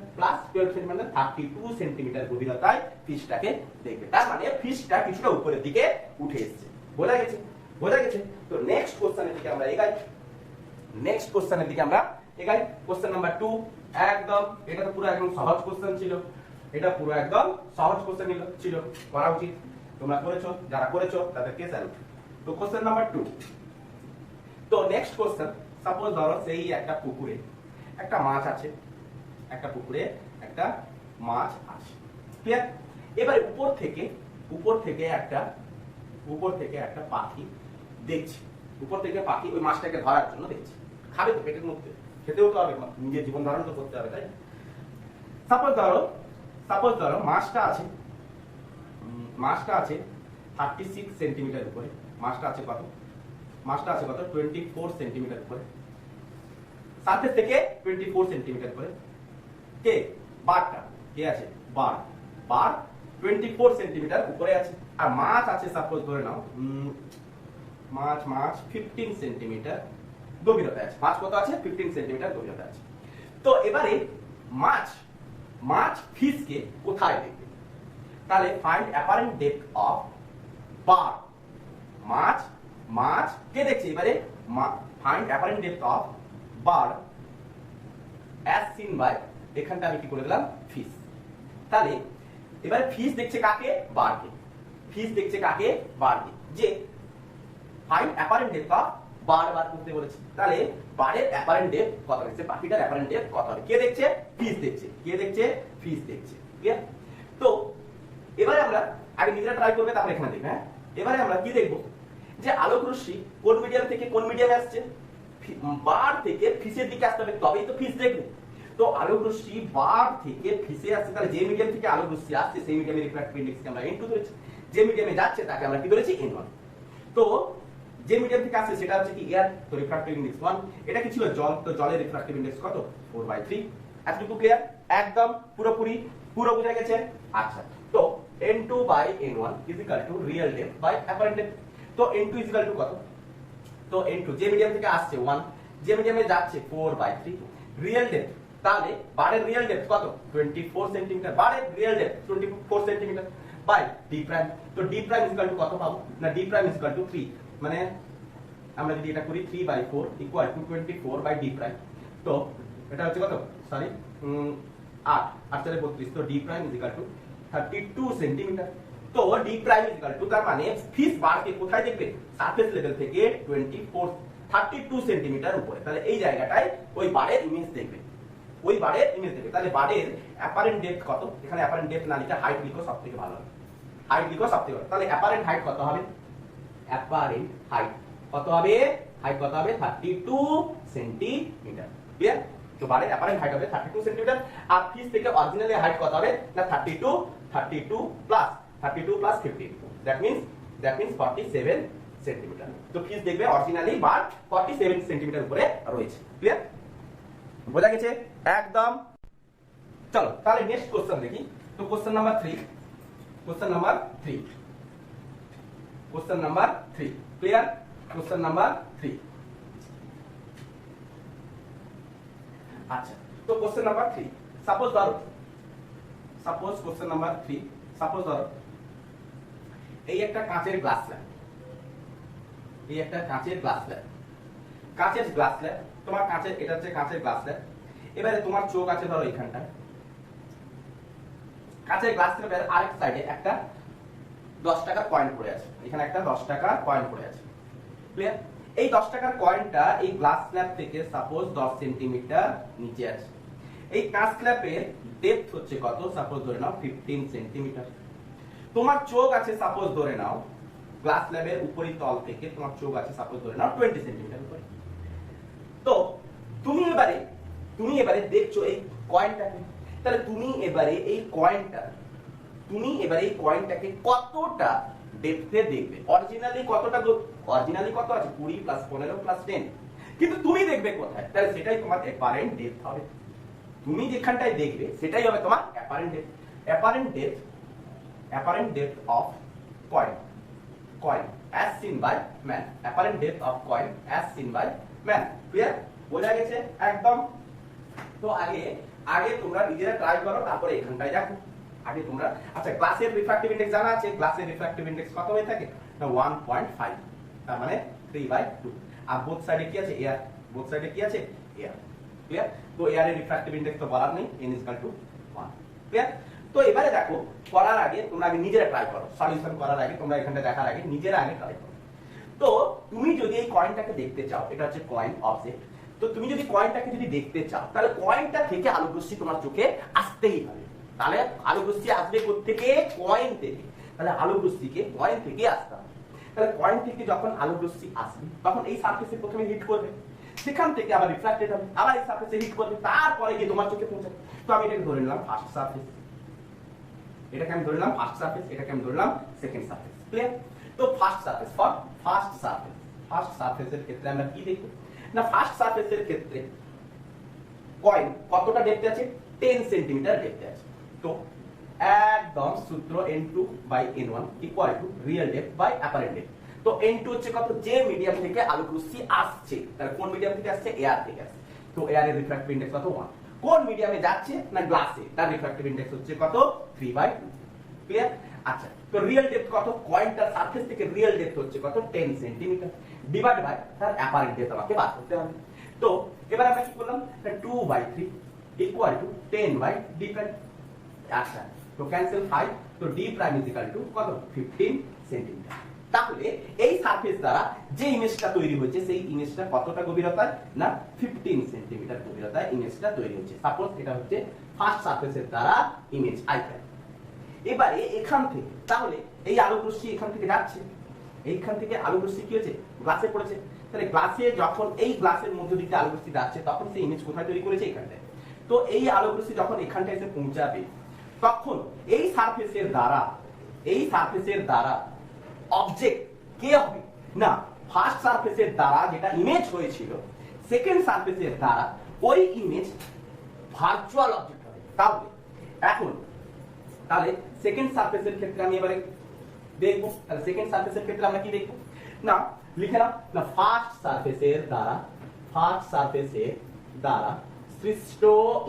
32 সেন্টিমিটার গভীরতায় ফিশটাকে দেখবে। তার মানে ফিশটা কিছুটা উপরের দিকে উঠে এসেছে। বোঝা গেছে? তো নেক্সট কোশ্চেনের দিকে আমরা এগাই। কোশ্চেন নাম্বার 2, একদম এটা তো পুরো একদম সহজ কোশ্চেন ছিল, করা উচিত, তোমরা করেছো, যারা করেছো তাদেরকে স্যালুট। তো কোশ্চেন নাম্বার 2, তো নেক্সট কোশ্চেন, সাপোজ ধরো সেই একটা পুকুরে একটা মাছ আছে, ক্লিয়ার? এবারে উপর থেকে একটা পাখি দেখছে, পাখি ওই মাছটাকে ধরার জন্য দেখছে, খাবে তো পেটের মধ্যে, খেতেও তো হবে, নিজের জীবন ধারণ তো করতে হবে, তাই না? সাপোজ ধরো মাছটা আছে 36 সেন্টিমিটার উপরে, মাছটা আছে কত 24 সেন্টিমিটার উপরে, সারফেস থেকে 24 সেন্টিমিটার উপরে। বারটা কে আছে, বার 24 সেন্টিমিটার উপরে আছে, আর মাছ আছে সাপোজ ধরে নাও মাছ 15 সেন্টিমিটার গভীরতা আছে। মাছ কত আছে? 15 সেন্টিমিটার গভীরতা আছে। তো এবারে মাছ ফিশকে কোথায় দেখবে? তাহলে find apparent depth of bird. মাছ কে দেখছে? এবারে find apparent depth of bird as seen by, এখানটা আমি কি করে দিলাম? ফিশ। তাহলে এবারে ফিশ দেখছে কাকে? বার্ডকে। ফিশ দেখছে কাকে? বার্ডকে। যে find apparent depth of bird বার করতে বলেছে, তাহলে বার্ডের অ্যাপারেন্ট ডেপথ কত হচ্ছে? পাখিটার অ্যাপারেন্ট ডেপথ কত হবে? কে দেখছে? ফিশ দেখছে। কে দেখছে? ফিশ দেখছে। ক্লিয়ার? তো এবারে আমরা আগে নিজেরা ট্রাই করবে, তারপরে এখানে দেখবে। হ্যাঁ, এবারে আমরা কি দেখব? যে আলোক রশ্মি কোন মিডিয়াম থেকে কোন মিডিয়ামে আসছে? বার্ড থেকে ফিশের দিকে আসতে হবে, তবেই তো ফিশ দেখবে। তো আলোক রশ্মি বার্ড থেকে ফিশে আসছে, তাহলে যে মিডিয়াম থেকে আলোক রশ্মি আসছে সেই মিডিয়ামের রিফ্র্যাক্টিভ ইনডেক্সকে আমরা n2 ধরেছি। যে মিডিয়ামে যাচ্ছে তাকে আমরা কি ধরেছি? n1। তো যে মিডিয়াম থেকে আসছে সেটা হচ্ছে কি? এয়ার। তো রিফ্র্যাক্টিভ ইনডেক্স 1। এটা কি ছিল? জল। তো জলের রিফ্র্যাক্টিভ ইনডেক্স কত? 4/3। এতটুকু ক্লিয়ার? একদম পুরো বুঝা গেছে? আচ্ছা, তো n2/n1 real depth by apparent depth. তো n2 কত? তো n2 যে মিডিয়াম থেকে আসছে 1, যে মিডিয়ামে যাচ্ছে 4/3। রিয়েল ডেপথ, তাহলে বারের রিয়েল ডেপথ কত? 24 সেন্টিমিটার। বারের real depth 24 centimetre by d prime. তো d প্রাইম কত পাবো? না, d প্রাইম 3, মানে আমরা যদি এটা করি 3/4 24/d প্রাইম। তো এটা হচ্ছে কত? সরি 8 8 4 32। তো d প্রাইম 32 সেন্টিমিটার। তো d প্রাইম তার মানে ফিশ বারকে কোথায় দেখবে? সারফেস লেভেল থেকে 32 সেন্টিমিটার উপরে। তাহলে এই জায়গাটায় ওই বারের ইমেজ দেখবে। তাহলে বারের অ্যাপারেন্ট ডেপথ কত? এখানে অ্যাপারেন্ট ডেপথ না লিখে হাইট লিখো, সবথেকে ভালো হবে। তাহলে অ্যাপারেন্ট হাইট কত হবে? অ্যাপারেন্ট হাইট কত হবে? 32 সেন্টিমিটার। ক্লিয়ার? তো বারের অ্যাপারেন্ট হাইট হবে 32 সেন্টিমিটার। আর ফিশ থেকে অরিজিনালি হাইট কত হবে? না 32 প্লাস 15, দ্যাট মিন্স 47 সেন্টিমিটার। তো ফিশ দেখবে অরিজিনালি বার 47 সেন্টিমিটার উপরে রয়েছে। ক্লিয়ার? বোঝা গেছে? একদম। চলো তাহলে নেক্সট কোশ্চেন দেখি। তো question number 3 clear? Question number 3। আচ্ছা, তো question number 3, suppose question number 3, suppose ধরো এই একটা কাঁচের গ্লাস ল্যাব, তোমার এটা হচ্ছে কাঁচের গ্লাস ল্যাব। এবারে তোমার চোখ আছে ধরো এখানটা, কাঁচের গ্লাস ল্যাবের আরেক সাইডে একটা 10 টাকার কয়েন পড়ে আছে। এখানে একটা 10 টাকার কয়েন পড়ে আছে। ক্লিয়ার? এই 10 টাকার কয়েনটা এই গ্লাস স্ল্যাব থেকে সাপোজ 10 সেন্টিমিটার নিচে আছে। এই কাঁচ স্ল্যাবের ডেপথ হচ্ছে কত? সাপোজ ধরে নাও 15 সেন্টিমিটার। তোমার চোখ আছে সাপোজ ধরে নাও গ্লাস স্ল্যাবের উপরি তল থেকে তোমার চোখ আছে সাপোজ ধরে নাও 20 সেন্টিমিটার উপরে। তো তুমি এবারে দেখছো এই কয়েনটাকে, তাহলে তুমি এবারে এই কয়েনটাকে কতটা ডেপথে দেখবে? অরিজিনালি কত আছে? 20 প্লাস 15 প্লাস 10, কিন্তু তুমি দেখবে কোথায়? তাহলে সেটাই তোমার অ্যাপারেন্ট ডেপথ হবে। তুমি যেখানটায় দেখবে সেটাই হবে তোমার apparent depth of coin as seen by man। Apparent depth of coin as seen by man। Clear? বোঝা গেছে? একদম। তো আগে তোমরা নিজেরা ট্রাই করো, তারপরে এখানটায় দেখো। আগে তোমরা আচ্ছা গ্লাসের রিফ্র্যাক্টিভ ইনডেক্স জানা আছে? গ্লাসের রিফ্র্যাক্টিভ ইনডেক্স কত হয়ে থাকে? না 1.5, তার মানে 3/2। আর বোথ সাইডে কি আছে? এয়ার। ক্লিয়ার? তো এয়ারের রিফ্র্যাক্টিভ ইনডেক্স তো বলার নেই, n = 1। ক্লিয়ার? তো এবারে দেখো, করার আগে তোমরা নিজেরা ট্রাই করো। সলিউশন করার আগে তোমরা এখানটা দেখার আগে নিজেরা ট্রাই করো। তো তুমি যদি এই কয়েনটাকে দেখতে চাও, এটা হচ্ছে কয়েন অবজেক্ট। তো তুমি যদি কয়েনটাকে দেখতে চাও, তাহলে কয়েনটা থেকে আলোক রশ্মি তোমার চোখে আসতেই হবে। তাহলে আলোক রশ্মি আসবে কোত্থেকে? কয়েন থেকে। তাহলে আলোক রশ্মিকে কয়েন থেকে আসতে হবে। তাহলে কয়েন থেকে যখন আলোক রশ্মি আসবে তখন এই সারফেসে প্রথমে হিট করবে, সেখান থেকে আবার রিফ্র্যাক্টেড হবে, আবার এই সারফেসে হিট করবে, তারপরে গিয়ে তোমার চোখে পৌঁছাবে। তো আমি এটাকে ধরে নিলাম ফার্স্ট সারফেস, এটাকে আমি ধরে নিলাম ফার্স্ট সারফেস, এটাকে আমি ধরে নিলাম সেকেন্ড সারফেস। ক্লিয়ার? তো ফার্স্ট সারফেসের ক্ষেত্রে আমরা কি দেখব? না ফার্স্ট সারফেসের ক্ষেত্রে কয়েন কতটা ডেপথে আছে? 10 সেন্টিমিটার ডেপথে আছে। তো একদম সূত্র n2/n1 real depth by apparent depth. তো n2 হচ্ছে কত, যে মিডিয়াম থেকে আলোক রশ্মি আসছে, তাহলে কোন মিডিয়াম থেকে আসছে, এয়ার থেকে আসছে, তো এয়ার এর রিফ্র্যাক্টিভ ইনডেক্স কত 1। কোন মিডিয়ামে যাচ্ছে না গ্লাসে, তার রিফ্র্যাক্টিভ ইনডেক্স হচ্ছে কত 3/2। ক্লিয়ার? আচ্ছা, তো রিয়েল ডেপথ কত, কয়েনটার সারফেস থেকে রিয়েল ডেপথ হচ্ছে কত 10 সেন্টিমিটার, ডিভাইড বাই তার অ্যাপারেন্ট ডেপথ আমাকে বার করতে হবে। তো এবার আমরা কি করলাম, 2/3 ইকুয়াল টু 10/d প্রাইম। আচ্ছা, তো ক্যান্সেল 5, তো d prime is equal to কত 15 সেন্টিমিটার। তাহলে এই সারফেস দ্বারা যে ইমেজটা তৈরি হয়েছে সেই ইমেজটা কতটা গভীরতায় না 15 সেন্টিমিটার গভীরতায় ইমেজটা তৈরি হচ্ছে। সাপোজ এটা হচ্ছে ফার্স্ট সারফেসের দ্বারা ইমেজ আই প্রাইম। এবারে এখান থেকে তাহলে এই আলোক রশ্মি এখান থেকে যাচ্ছে, এইখান থেকে আলোক রশ্মি কি হয়েছে, গ্লাসে পড়েছে, তাহলে গ্লাসে যখন এই গ্লাসের মধ্য দিকে আলোক রশ্মি যাচ্ছে তখন সেই ইমেজ কোথায় তৈরি করেছে, এখানটায়। তো এই আলোক রশ্মি যখন এখানটায় এসে পৌঁছাবে তখন এই সারফেসের দ্বারা অবজেক্ট কে হবে না, ফার্স্ট সারফেসের দ্বারা যেটা ইমেজ হয়েছিল সেকেন্ড সারফেসের দ্বারা ওই ইমেজ ভার্চুয়াল অবজেক্ট হবে। তাহলে সেকেন্ড সারফেসের ক্ষেত্রে আমি এবারে দেখব, তাহলে সেকেন্ড সারফেসের ক্ষেত্রে আমরা কি দেখব না, লিখে নাও না ফার্স্ট সারফেসের দ্বারা সৃষ্ট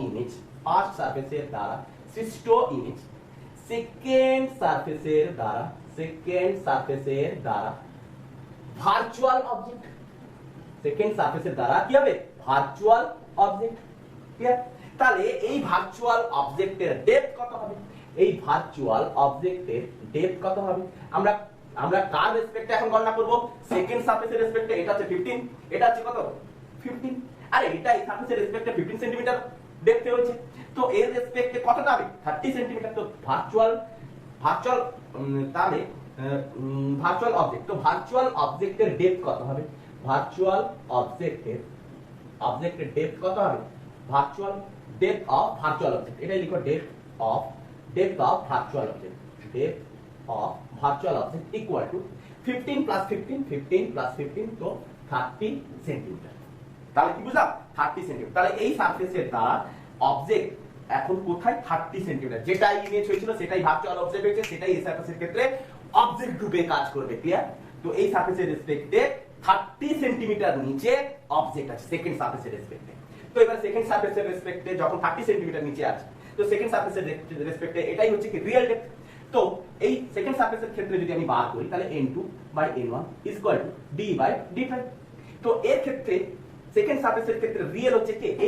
ইমেজ, ফার্স্ট সারফেসের দ্বারা সৃষ্ট ইমেজ সেকেন্ড সারফেসের দ্বারা ভার্চুয়াল অবজেক্ট, সেকেন্ড সারফেসের দ্বারা কি হবে, ভার্চুয়াল অবজেক্ট। ক্লিয়ার? তাহলে এই ভার্চুয়াল অবজেক্টের ডেপথ কত হবে, এই ভার্চুয়াল অবজেক্টের ডেপথ কত হবে, আমরা কার রেসপেক্টে এখন গণনা করব, সেকেন্ড সারফেসের রেসপেক্টে। এটা হচ্ছে 15, এটা হচ্ছে কত 15, আরে এটা এই সারফেসের রেসপেক্টে 15 সেন্টিমিটার ডেপথে হয়েছে, তো এর রেসপেক্টে কতটা হবে 30 সেন্টিমিটার। তো ভার্চুয়াল তাহলে ভার্চুয়াল অবজেক্ট, তো ভার্চুয়াল অবজেক্টের ডেপথ কত হবে, ভার্চুয়াল অবজেক্টের ডেপথ কত হবে, virtual depth of virtual object, এটাই লিখো depth of virtual object, depth of virtual object equal to 15 plus 15 তো 30 সেন্টিমিটার। তাহলে কি বুঝলাম, 30 সেন্টিমিটার। তাহলে এই সারফেসের দ্বারা অবজেক্ট এখন কোথায় 30 সেন্টিমিটার, যেটা ইমেজ হয়েছিল সেটাই ভার্চুয়াল অবজেক্ট হয়েছে, সেটাই এই সারফেসের ক্ষেত্রে অবজেক্ট রূপে কাজ করবে। ক্লিয়ার? তো এই সারফেসের রেসপেক্টে 30 সেন্টিমিটার নিচে অবজেক্ট আছে সেকেন্ড সারফেসের রেসপেক্টে। তো এবার সেকেন্ড সারফেসের রেসপেক্টে যখন 30 সেন্টিমিটার নিচে আছে, তো সেকেন্ড সারফেসের রেসপেক্টে এটাই হচ্ছে কি রিয়েল ডেপথ। তো এই সেকেন্ড সারফেসের ক্ষেত্রে যদি আমি বার করি তাহলে n2/n1 d/d প্রাইম। তো এর ক্ষেত্রে সেকেন্ড সারফেসের ক্ষেত্রে রিয়েল হচ্ছে কি a,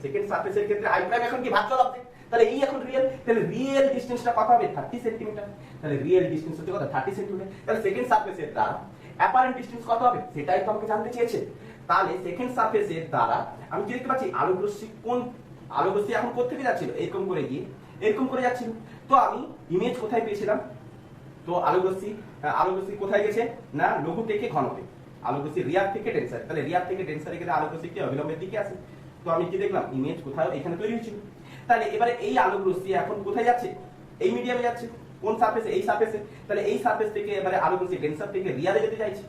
সেকেন্ড সারফেসের ক্ষেত্রে i প্রাইম এখন কি ভার্চুয়াল অবজেক্ট, তাহলে এই এখন রিয়েল, তাহলে রিয়েল ডিসটেন্সটা কত হবে 30 সেন্টিমিটার, তাহলে রিয়েল ডিসটেন্স হচ্ছে কত 30 সেন্টিমিটার। তাহলে সেকেন্ড সারফেসের দ্বারা অ্যাপারেন্ট ডিসটেন্স কত হবে সেটাই তো আমাকে জানতে চেয়েছে। তাহলে সেকেন্ড সারফেসের দ্বারা আমি কি দেখতে পাচ্ছি, আলোক রশ্মি এখন কোথা থেকে যাচ্ছিল, এরকম করে গিয়ে এরকম করে যাচ্ছিল। তো আমি ইমেজ কোথায় পেয়েছিলাম, তো আলোক রশ্মি কোথায় গেছে না লঘু থেকে ঘনতে, আলোক রশ্মি রিয়ার থেকে ডেন্সার, তাহলে রিয়ার থেকে ডেন্সারে গেলে আলোক রশ্মি কি অবিলম্বের দিকে আসে। তো আমি কি দেখলাম, ইমেজ কোথায় এখানে তৈরি হয়েছিল। তাহলে এবারে এই আলোক রশ্মি এখন কোথায় যাচ্ছে, এই মিডিয়ামে যাচ্ছে, কোন সারফেসে, এই সারফেসে। তাহলে এই সারফেস থেকে এবারে আলোক রশ্মি ডেন্সার থেকে রিয়ারে যেতে চাইছে,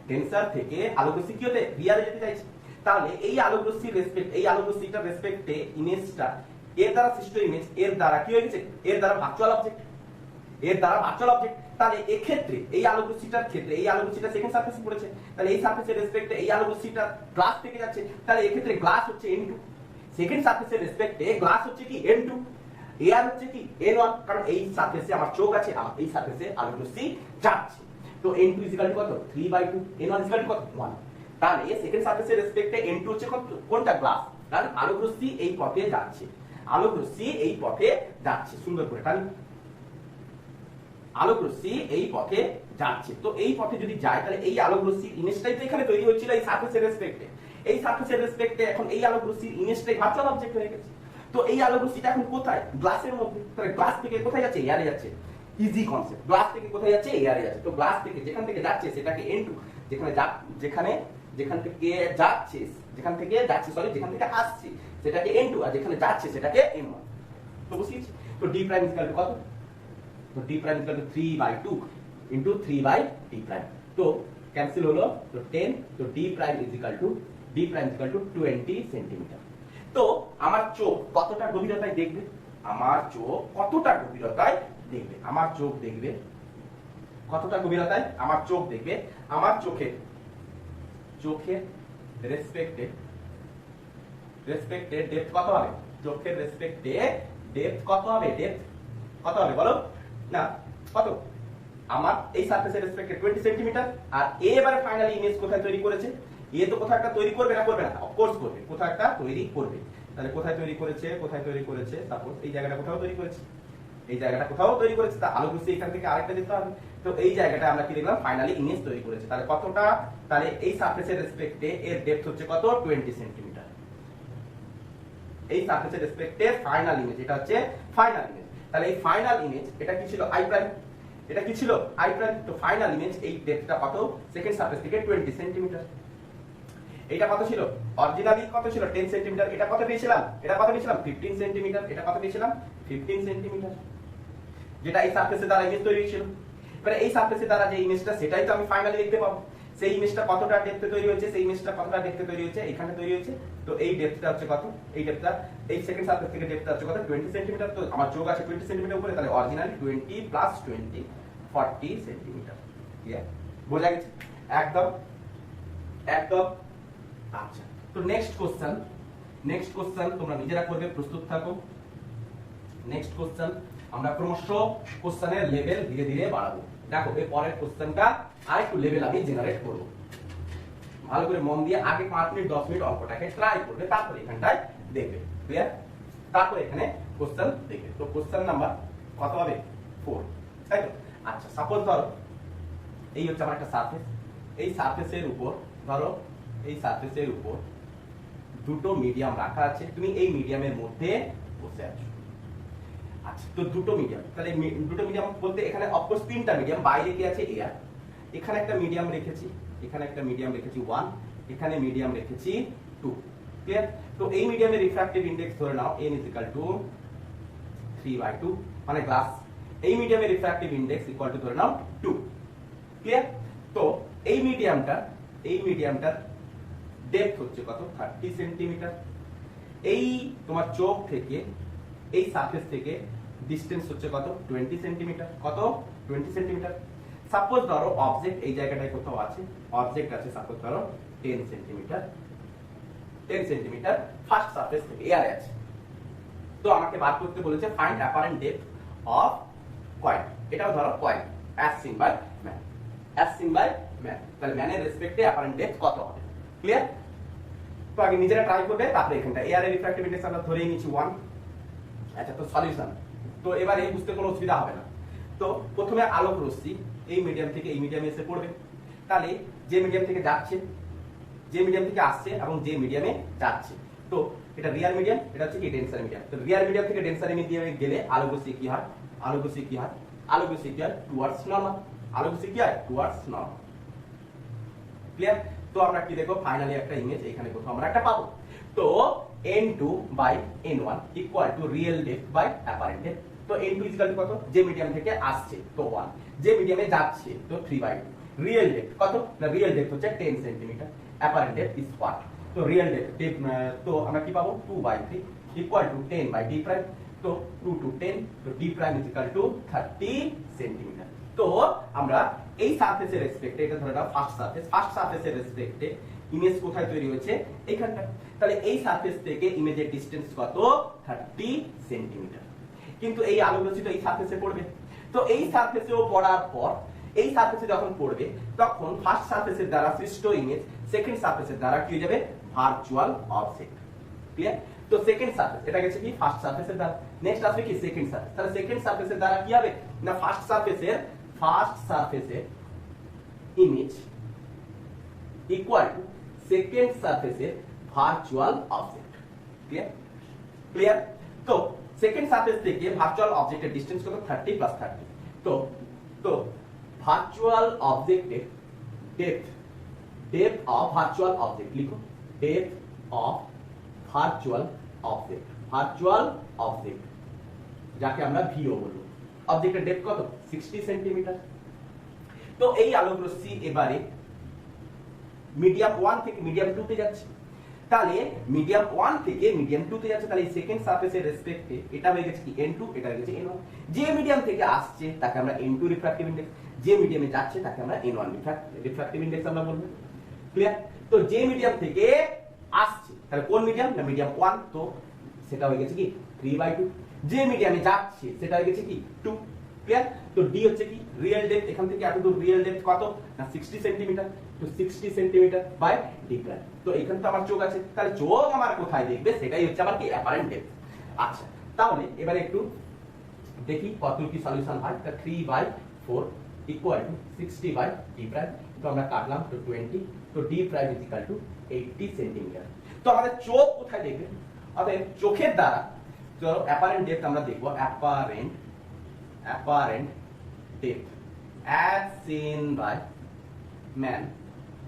ডেন্সার থেকে আলোক রশ্মি কি হতে রিয়ারে যেতে চাইছে। তাহলে এই আলোক রশ্মির রেসপেক্টে রেসপেক্টে ইমেজটা এর দ্বারা সৃষ্ট ইমেজ এর দ্বারা কি হয়ে গেছে, এর দ্বারা ভার্চুয়াল অবজেক্ট। তাহলে এক্ষেত্রে এই আলোক রশ্মিটার ক্ষেত্রে এই আলোক রশ্মিটা সেকেন্ড সারফেসে পড়েছে, তাহলে এই সারফেসের রেসপেক্টে এই আলোক রশ্মিটা গ্লাস থেকে যাচ্ছে, তাহলে এক্ষেত্রে গ্লাস হচ্ছে n2, সেকেন্ড সারফেসের রেসপেক্টে গ্লাস হচ্ছে কি n2, এয়ার হচ্ছে কি n1, কারণ এই সারফেসে আমার চোখ আছে, আমার এই সারফেসে আলোক রশ্মি যাচ্ছে। তো n2 কত 3/2, n1 কত 1। তাহলে সেকেন্ড সারফেসের রেসপেক্টে n2 হচ্ছে কোনটা গ্লাস, কারণ আলোক রশ্মি এই পথে যাচ্ছে, সুন্দর করে টানি, আলোক রশ্মি এই পথে যাচ্ছে। তো এই পথে যদি যায় তাহলে এই আলোক রশ্মির ইমেজটাই তো এখানে তৈরি হয়েছিল এই সারফেসের রেসপেক্টে, এই সারফেসের রেসপেক্টে এখন এই আলোক রশ্মির ইমেজটাই ভার্চুয়াল অবজেক্ট হয়ে গেছে। তো এই আলোক রশ্মিটা এখন কোথায়, গ্লাসের মধ্যে, তাহলে গ্লাস থেকে কোথায় যাচ্ছে, এয়ারে যাচ্ছে। ইজি কনসেপ্ট, গ্লাস থেকে কোথায় যাচ্ছে, এয়ারে যাচ্ছে। তো গ্লাস থেকে যেখান থেকে যাচ্ছে সেটাকে n2, যেখান থেকে আসছে সেটাকে n2, আর যেখানে যাচ্ছে সেটাকে n1। তো বুঝিয়েছি। তো d প্রাইম ইকুয়াল টু কত, তো d prime equal two 3/2 into 3/d prime. তো ক্যান্সেল হলো, তো 10, তো d prime equal two 20 centimetre. তো আমার চোখ কতটা গভীরতায় দেখবে, আমার চোখ দেখবে কতটা গভীরতায় আমার চোখ দেখবে, আমার চোখের রেসপেক্টে ডেপথ কত হবে, চোখের রেসপেক্টে ডেপথ কত হবে, ডেপথ কত হবে বলো না, কত আমার এই সারফেসের রেসপেক্টে 20 সেন্টিমিটার। আর এ এবারে ফাইনালি ইমেজ কোথায় তৈরি করেছে, এ তো কোথাও একটা তৈরি করবে না, করবে না, অফকোর্স করবে, কোথাও একটা তৈরি করবে। তাহলে কোথায় তৈরি করেছে, সাপোজ এই জায়গাটা কোথাও তৈরি করেছে, এই জায়গাটা কোথাও তৈরি করেছে, তা আলো বুঝতে এখান থেকে আরেকটা দিতে হবে। তো এই জায়গাটা আমরা কি দেখলাম, ফাইনালি ইমেজ তৈরি করেছে। তাহলে কতটা, তাহলে এই সারফেসের রেসপেক্টে এর ডেপথ হচ্ছে কত, 20 সেন্টিমিটার। এই সারফেসের রেসপেক্টে ফাইনাল ইমেজ, এটা হচ্ছে ফাইনাল ইমেজ। তাহলে এই ফাইনাল ইমেজ, এটা কি ছিল আই প্রাইম, এটা কি ছিল আই প্রাইম। তো ফাইনাল ইমেজ এই ডেপথটা কত, সেকেন্ড সারফেস থেকে 20 সেন্টিমিটার। এটা কত ছিল, অরিজিনালি কত ছিল 10 সেন্টিমিটার। এটা কত পেয়েছিলাম, 15 সেন্টিমিটার। এটা কত পেয়েছিলাম 15 সেন্টিমিটার, যেটা এই সারফেসের দ্বারা ইমেজ তৈরি হয়েছিল। এবারে এই সারফেসের দ্বারা যে ইমেজটা, সেটাই তো আমি ফাইনালি দেখতে পাবো। সেই ইমেজটা কতটা ডেপথে তৈরি হয়েছে, এখানে তৈরি হয়েছে। তো এই ডেপথটা হচ্ছে কত, এই ডেপথটা এই সেকেন্ড সারফেস থেকে ডেপথটা হচ্ছে কত, 20 সেন্টিমিটার। তো আমার চোখ আছে 20 সেন্টিমিটার উপরে, তাহলে অরিজিনালি 20 প্লাস 20 40 সেন্টিমিটার। ক্লিয়ার, বোঝা গেছে একদম। আচ্ছা, তো নেক্সট কোশ্চেন তোমরা নিজেরা করবে, প্রস্তুত থাকো। নেক্সট কোশ্চেন, আমরা ক্রমশ কোশ্চেনের লেভেল ধীরে ধীরে বাড়াবো। দেখো এই পরের কোশ্চেনটা আরেকটু লেভেল আমি জেনারেট করব। ভালো করে মন দিয়ে আগে 5 মিনিট 10 মিনিট অঙ্কটাকে ট্রাই করবে, তারপর এখানটায় দেখবে। ক্লিয়ার, তারপর এখানে কোশ্চেন দেখবে। তো কোশ্চেন নাম্বার কত হবে, 4, তাই তো? আচ্ছা, সাপোজ ধরো এই হচ্ছে আমার একটা সারফেস, এই সারফেসের উপর ধরো, এই সারফেসের উপর দুটো মিডিয়াম রাখা আছে, তুমি এই মিডিয়ামের মধ্যে বসে আছো। আচ্ছা, তো দুটো মিডিয়াম, তাহলে দুটো মিডিয়াম বলতে এখানে অফকোর্স 3টা মিডিয়াম, বাইরে কি আছে এয়ার, এখানে একটা মিডিয়াম রেখেছি, 1, এখানে মিডিয়াম রেখেছি 2। ক্লিয়ার, তো এই মিডিয়ামের রিফ্র্যাক্টিভ ইনডেক্স ধরে নাও n = 3/2, মানে গ্লাস। এই মিডিয়ামের রিফ্র্যাক্টিভ ইনডেক্স ইকুয়াল টু ধরে নাও 2। ক্লিয়ার, তো এই মিডিয়ামটার ডেপথ হচ্ছে কত, 30 সেন্টিমিটার। এই তোমার চোখ থেকে এই সারফেস থেকে ডিসটেন্স হচ্ছে কত, 20 সেন্টিমিটার। কত, 20 সেন্টিমিটার। সাপোজ ধরো অবজেক্ট এই জায়গাটায় কোথাও আছে, অবজেক্ট আছে সাপোজ ধরো 10 সেন্টিমিটার ফার্স্ট সারফেস থেকে এয়ারে আছে। তো আমাকে বার করতে বলেছে find apparent depth of coin. এটাও ধরো coin, as seen by man, তাহলে ম্যানের রেসপেক্টে অ্যাপারেন্ট ডেপথ কত হবে। ক্লিয়ার, তো আগে নিজেরা ট্রাই করবে, তারপরে এখানটা এয়ার এর রিফ্র্যাক্টিভ ইনডেক্স আমরা ধরেই নিয়েছি 1। আচ্ছা, তো সলিউশন, তো এবার এই বুঝতে কোনো অসুবিধা হবে না। তো প্রথমে আলোক রশ্মি এই মিডিয়াম থেকে এই মিডিয়ামে এসে পড়বে। তাহলে যে মিডিয়াম থেকে যাচ্ছে, যে মিডিয়াম থেকে আসছে এবং যে মিডিয়ামে যাচ্ছে, তো এটা রিয়ার মিডিয়াম, এটা হচ্ছে কি ডেন্সার মিডিয়াম। তো রিয়ার মিডিয়াম থেকে ডেন্সার মিডিয়ামে গেলে আলোক রশ্মি কি হয়, towards normal, towards normal. Clear, তো আমরা কি দেখো ফাইনালি একটা ইমেজ এখানে কোথাও আমরা একটা পাবো। তো n2/n1 = real depth by apparent depth. তো n2 = কত, যে মিডিয়াম থেকে আসছে তো 1, যে মিডিয়ামে যাচ্ছে তো 3/2। রিয়েল ডেপথ কত, না রিয়েল ডেপথ হচ্ছে 10 centimetre, apparent depth is what, তো রিয়েল ডেপথ তো আমরা কি পাবো 2/3 = 10/d প্রাইম। তো 2 to 10, তো d প্রাইম = 30 সেন্টিমিটার। তো আমরা এই সারফেসের রেসপেক্টে, এটা ধরে নাও ফার্স্ট সারফেসের রেসপেক্টে ইমেজ কোথায় তৈরি হয়েছে, এইখানটা। তাহলে এই সারফেস থেকে ইমেজের ডিসটেন্স কত, 30 সেন্টিমিটার। কিন্তু এই আলোক রশ্মিটা এই সারফেসে পড়বে। তো এই সারফেসেও পড়ার পর, এই সারফেসে যখন পড়বে তখন ফার্স্ট সারফেসের দ্বারা সৃষ্ট ইমেজ সেকেন্ড সারফেসের দ্বারা কি হয়ে যাবে, ভার্চুয়াল অবজেক্ট। ক্লিয়ার, তো সেকেন্ড সারফেস এটা গেছে কি ফার্স্ট সারফেসের দ্বারা, নেক্সট আসবে কি সেকেন্ড সারফেস। তাহলে সেকেন্ড সারফেসের দ্বারা কি হবে না, ফার্স্ট সারফেসের ইমেজ ইকুয়াল টু সেকেন্ড সারফেসের ভার্চুয়াল অবজেক্ট। ক্লিয়ার, তো সেকেন্ড সারফেস থেকে ভার্চুয়াল অবজেক্টের ডিসটেন্স কত, 30 + 30। তো ভার্চুয়াল অবজেক্টের ডেপথ অফ ভার্চুয়াল অবজেক্ট লিখো, ডেপথ অফ ভার্চুয়াল অবজেক্ট, যাকে আমরা ভিও বলবো। অবজেক্টের ডেপথ কত, 60 সেন্টিমিটার। তো এই আলোক রশ্মি এবারে মিডিয়াম 1 থেকে মিডিয়াম 2 তে যাচ্ছে। তাহলে মিডিয়াম 1 থেকে মিডিয়াম 2 তে যাচ্ছে, তাহলে এই সেকেন্ড সারফেসের রেসপেক্টে এটা হয়ে গেছে কি n2, এটা হয়ে গেছে n1। যে মিডিয়াম থেকে আসছে তাকে আমরা n2 রিফ্র্যাক্টিভ ইনডেক্স, যে মিডিয়ামে যাচ্ছে তাকে আমরা n1 রিফ্র্যাক্টিভ ইনডেক্স আমরা বলবো। ক্লিয়ার? তো যে মিডিয়াম থেকে আসছে, তাহলে কোন মিডিয়াম? না মিডিয়াম 1, তো সেটা হয়ে গেছে কি 3/2। যে মিডিয়ামে যাচ্ছে সেটা হয়ে গেছে কি 2। ক্লিয়ার? তো ডি হচ্ছে কি রিয়েল ডেপথ, এখান থেকে এত দূর রিয়েল ডেপথ কত? না 60 সেন্টিমিটার। তো 60 সেন্টিমিটার বাই ডি প্রাইম। তো এখানে তো আমার চোখ আছে, তাহলে চোখ আমার কোথায় দেখবে সেটাই হচ্ছে আমার কি অ্যাপারেন্ট ডেপথ। আচ্ছা, তাহলে এবারে একটু দেখি কত কি সলিউশন হয়। তা 3/4 equal to 60 by D prime. তো আমরা কাটলাম তো 20, তো D prime is equal to 80 centimetre. তো আমাদের চোখ কোথায় দেখবে? অতএব চোখের দ্বারা তো অ্যাপারেন্ট ডেপথ আমরা দেখব, apparent depth as seen by man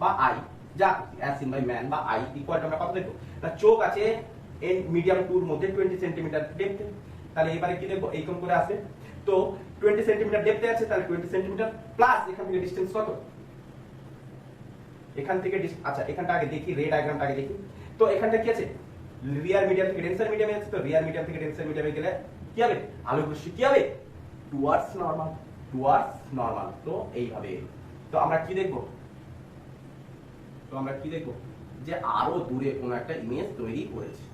বা আই, যা as seen by man বা আই ইকুয়াল টু আমরা কত দেখব? না চোখ আছে এন মিডিয়াম 2 এর মধ্যে 20 সেন্টিমিটার ডেপথে। তাহলে এবারে কি দেখব? এইরকম করে আসবে। তো 20 সেন্টিমিটার ডেপথে আছে, তাহলে 20 সেন্টিমিটার প্লাস এখান থেকে ডিসটেন্স কত? এখান থেকে আচ্ছা এখানটা আগে দেখি, রে ডায়াগ্রামটা আগে দেখি। তো এখানটা কি আছে? রিয়ার মিডিয়াম থেকে ডেন্সার মিডিয়ামে আছে। তো রিয়ার মিডিয়াম থেকে ডেন্সার মিডিয়ামে গেলে কি হবে? আলোক রশ্মি কি হবে? Towards normal. তো এইভাবে তো আমরা কি দেখব? যে আরো দূরে কোনো একটা ইমেজ তৈরি করেছে,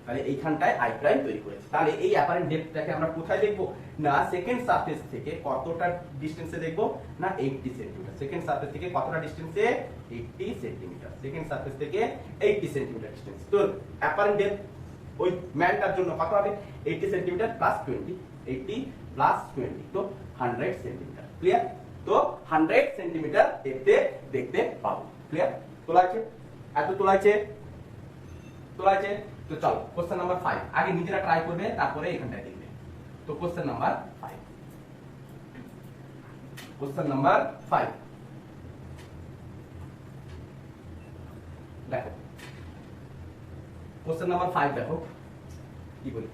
তাহলে এইখানটায় আই প্রাইম তৈরি করেছে। তাহলে এই অ্যাপারেন্ট ডেপথটাকে আমরা কোথায় দেখব? না সেকেন্ড সারফেস থেকে কতটা ডিসটেন্সে দেখব? না 80 সেন্টিমিটার। সেকেন্ড সারফেস থেকে কতটা ডিসটেন্সে? 80 সেন্টিমিটার। সেকেন্ড সারফেস থেকে 80 সেন্টিমিটার ডিসটেন্স। তো অ্যাপারেন্ট ডেপথ ওই ম্যানটার জন্য কত হবে? 80 সেন্টিমিটার প্লাস 20, 80 প্লাস 20, তো 100 সেন্টিমিটার। ক্লিয়ার? তো 100 সেন্টিমিটার দেখতে পাবো। ক্লিয়ার? তোলা আছে? এত তোলা আছে? তো চলো কোশ্চেন নাম্বার 5 আগে নিজেরা ট্রাই করবে, তারপরে এখানটায় দেখবে। তো কোশ্চেন নাম্বার 5 দেখো, কোশ্চেন নাম্বার 5 দেখো কি বলি।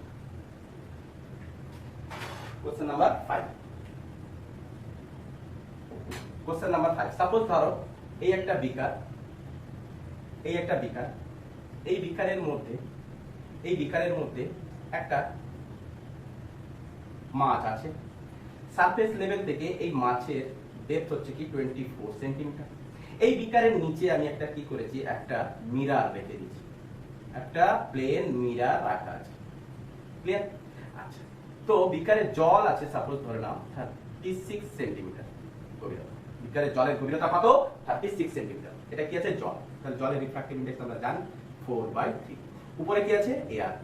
কোশ্চেন নাম্বার 5 সাপোজ ধরো এই একটা বিকার, এই বিকারের মধ্যে একটা মাছ আছে। সারফেস লেভেল থেকে এই মাছের ডেপথ হচ্ছে কি 24 সেন্টিমিটার। এই বিকারের নিচে আমি একটা কি করেছি? একটা মিরর রেখে দিয়েছি, একটা প্লেন মিরর রাখা আছে। ক্লিয়ার? আচ্ছা, তো বিকারে জল আছে সাপোজ ধরে নাও 36 সেন্টিমিটার গভীরতা। বিকারের জলের গভীরতা কত? 36 সেন্টিমিটার। এটা কি আছে? জল। তাহলে জলের রিফ্র্যাক্টিভ ইনডেক্স আমরা জানি 4/3। উপরে কি আছে? এয়ার।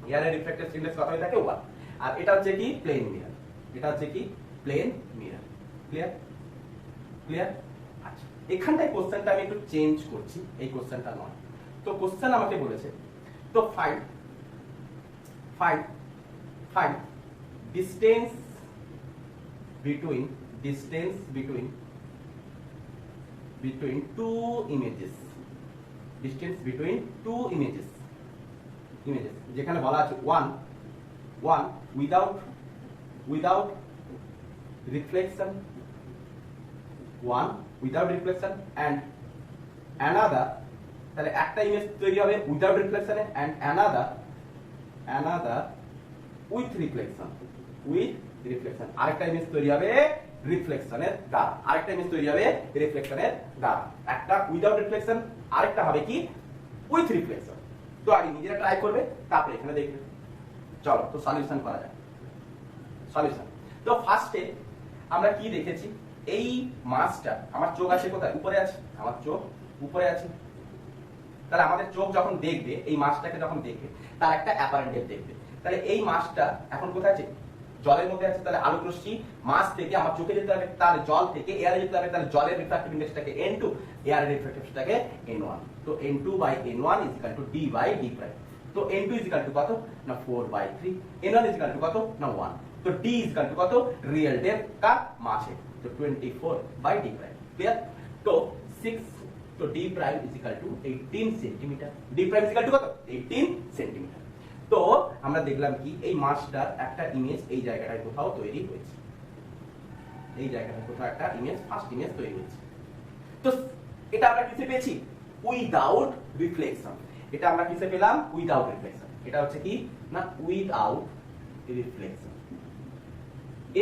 এয়ারের রিফ্র্যাক্টিভ ইনডেক্স কত হয়ে থাকে? 1। আর এটা হচ্ছে কি? Plane mirror. ক্লিয়ার? আচ্ছা, এখানটায় কোশ্চেনটা আমি একটু চেঞ্জ করছি, এই কোশ্চেনটা নয়। তো কোশ্চেন আমাকে বলেছে তো find distance between two images, যেখানে বলা আছে one without reflection and another, তাহলে একটা ইমেজ তৈরি হবে উইদাউট রিফ্লেকশনে and another with reflection, আরেকটা ইমেজ তৈরি হবে রিফ্লেকশনের দ্বারা। একটা উইদাউট রিফ্লেকশন, আরেকটা হবে কি? With reflection. তো আগে নিজেরা ট্রাই করবে, তারপরে এখানে দেখবে। চলো তো সলিউশন করা যায়। তো ফার্স্টে আমরা কি দেখেছি? এই মাছটা, আমার চোখ আছে কোথায়? উপরে আছে। তাহলে আমাদের চোখ যখন দেখবে, এই মাছটাকে যখন দেখবে, তার একটা অ্যাপারেন্ট ডেপথ দেখবে। তাহলে এই মাছটা এখন কোথায় আছে? জলের মধ্যে আছে। তাহলে আলোক রশ্মি মাছ থেকে আমার চোখে যেতে হবে, তাহলে জল থেকে এয়ারে যেতে হবে। তাহলে জলের রিফ্র্যাক্টিভ ইনডেক্সটাকে n2, এয়ারের রিফ্র্যাক্টিভটাকে n1। তো n2/n1 = d/d প্রাইম। তো n2 = কত? না 4/3। n1 = কত? না 1। তো d = কত? রিয়েল ডেপথ का মাছে। তো 24/d প্রাইম। ক্লিয়ার? তো 6, তো d prime = 18 centimetre. d prime = কত? 18 সেন্টিমিটার। তো আমরা দেখলাম কি এই মাছটার একটা ইমেজ এই জায়গাটায় কোথাও তৈরি হয়েছে, ফার্স্ট ইমেজ তৈরি হয়েছে। তো এটা আমরা কিসে পেয়েছি? Without reflection. এটা আমরা কিসে পেলাম? Without reflection. এটা হচ্ছে কি না উইদাউট রিফ্লেকশন।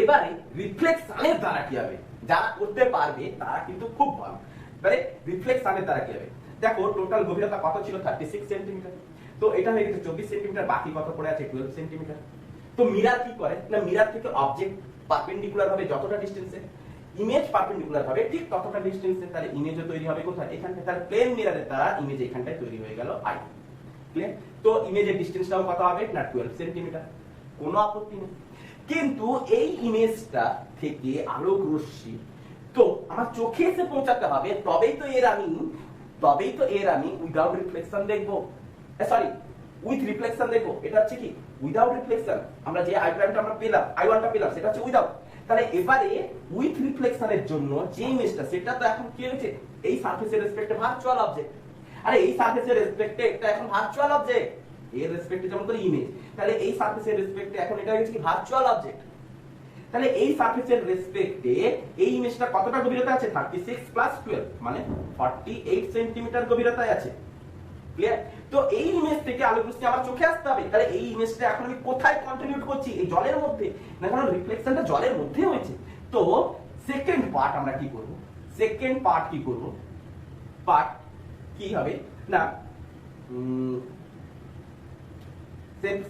এবারে রিফ্লেকশনের দ্বারা কি হবে? যারা করতে পারবে তারা কিন্তু খুব ভালো। এবারে রিফ্লেকশনের দ্বারা কি হবে? দেখো টোটাল গভীরতা কত ছিল? 36 সেন্টিমিটার। তো এটা হয়ে গেছে 24 সেন্টিমিটার, বাকি কত পড়ে আছে? 12 সেন্টিমিটার। তো মিরর কি করে না, মিরর থেকে অবজেক্ট পারপেন্ডিকুলার ভাবে যতটা ডিসটেন্সে, ইমেজ পারপেন্ডিকুলার ভাবে ঠিক ততটা ডিসটেন্সে, তাহলে ইমেজও তৈরি হবে কোথায়? এখানটায়। তার প্লেন মিররের দ্বারা ইমেজ এখানটায় তৈরি হয়ে গেল আই। ক্লিয়ার? তো ইমেজের ডিসটেন্সটাও কত হবে না 12 সেন্টিমিটার। কোনো আপত্তি নেই। কিন্তু এই ইমেজটা থেকে আলোক রশ্মি তো আমার চোখে এসে পৌঁছাতে হবে, তবেই তো এর আমি উইদাউট রিফ্লেকশন দেখবো, সরি উইথ রিফ্লেকশন দেখবো। এটা হচ্ছে কি উইদাউট রিফ্লেকশন। আমরা যে আই প্রাইমটা আমরা পেলাম, I1টা পেলাম, সেটা হচ্ছে উইদাউট। তাহলে এবারে উইথ রিফ্লেকশনের জন্য যে ইমেজটা, সেটা তো এখন কি হয়েছে? এই সারফেসের রেসপেক্টে ভার্চুয়াল অবজেক্ট। আরে এই সারফেসের রেসপেক্টে এটা এখন ভার্চুয়াল অবজেক্ট, এর রেসপেক্টে যেমন করে ইমেজ, তাহলে এই সারফেসের রেসপেক্টে এখন এটা হচ্ছে কি ভার্চুয়াল অবজেক্ট। তাহলে এই সারফেসের রেসপেক্টে এই ইমেজটা কতটা গভীরতা আছে? 36 প্লাস 12 মানে 48 সেন্টিমিটার গভীরতায় আছে। ক্লিয়ার? তো এই ইমেজ থেকে আলোক রশ্মি আমার চোখে আসতে হবে। তাহলে এই ইমেজটা এখন আমি কোথায় কন্ট্রিবিউট করছি? এই জলের মধ্যে। না, কারণ রিফ্লেকশনটা জলের মধ্যে হয়েছে। তো সেকেন্ড পার্ট আমরা কি করব? পার্ট কি হবে না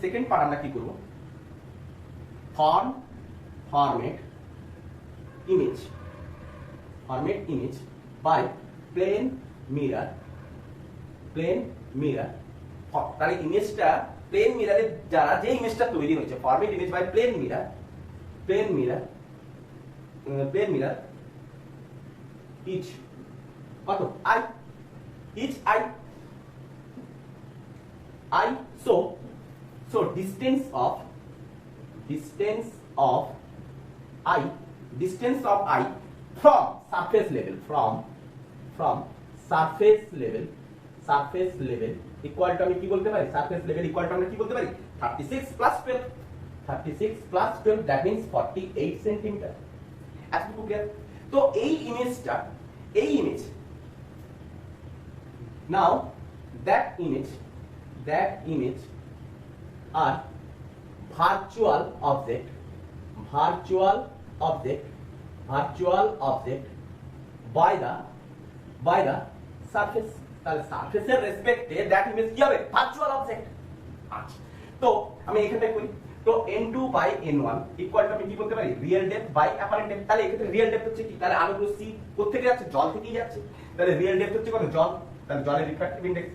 সেকেন্ড পার্ট আমরা কি করব? format image by plane mirror তাহলে ইমেজটা প্লেন মিররের দ্বারা যে ইমেজটা তৈরি হয়েছে, formed image by plane mirror is কত? I so distance of I from surface level equal to আমি কি বলতে পারি? surface level equal to আমরা কি বলতে পারি? 36 plus 12 that means 48 সেন্টিমিটার। এতটুকু ক্লিয়ার? তো এই image now that image are virtual object by the surface। তাহলে সারফেসের রেসপেক্টে দ্যাট ইমেজ কি হবে? Virtual object. আচ্ছা, তো আমি এখানে করি, তো n2 by n1 equal to আমি কি বলতে পারি? Real depth by apparent depth. তাহলে এক্ষেত্রে রিয়েল ডেপথ হচ্ছে কি? তাহলে আলোক রশ্মি কোথা থেকে যাচ্ছে? জল থেকেই যাচ্ছে। তাহলে রিয়েল ডেপথ হচ্ছে কত? জল। তাহলে জলের রিফ্র্যাক্টিভ ইনডেক্স,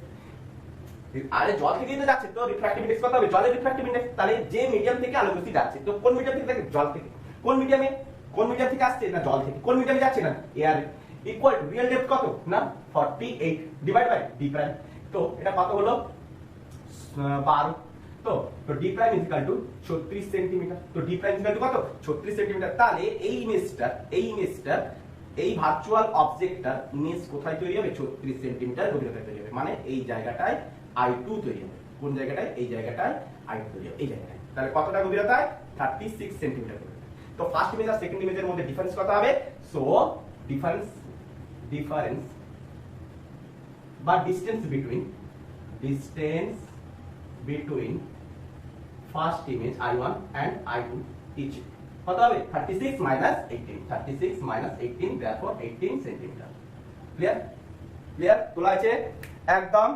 আরে জল থেকেই তো যাচ্ছে, তো রিফ্র্যাক্টিভ ইনডেক্স কত হবে? জলের রিফ্র্যাক্টিভ ইনডেক্স। তাহলে যে মিডিয়াম থেকে আলোক রশ্মি যাচ্ছে, তো কোন মিডিয়াম থেকে যাচ্ছে? জল থেকে। কোন মিডিয়াম থেকে আসছে? না জল থেকে। কোন মিডিয়ামে যাচ্ছে? না air. Equal to real depth কত? না 48 ডিভাইড বাই ডি প্রাইম। তো এটা কত হলো? 12। তো D prime is equal to 36 centimetre. তো D prime is equal to কত? 36 সেন্টিমিটার। তাহলে এই ইমেজটা এই ভার্চুয়াল অবজেক্টটার ইমেজ কোথায় তৈরি হবে? 36 সেন্টিমিটার গভীরতায় তৈরি হবে। মানে এই জায়গাটায় I2 তৈরি হবে। কোন জায়গাটায়? এই জায়গাটায় I2 তৈরি হবে, এই জায়গাটায়। তাহলে কতটা গভীরতায়? 36 সেন্টিমিটার গভীরতায়। তো ফার্স্ট ইমেজ আর সেকেন্ড ইমেজের মধ্যে ডিফারেন্স কত হবে? সো ডিফারেন্স বা distance between first image I1 and I2 each কত হবে? 36 minus 18 therefore 18 সেন্টিমিটার। ক্লিয়ার? তোলা আছে একদম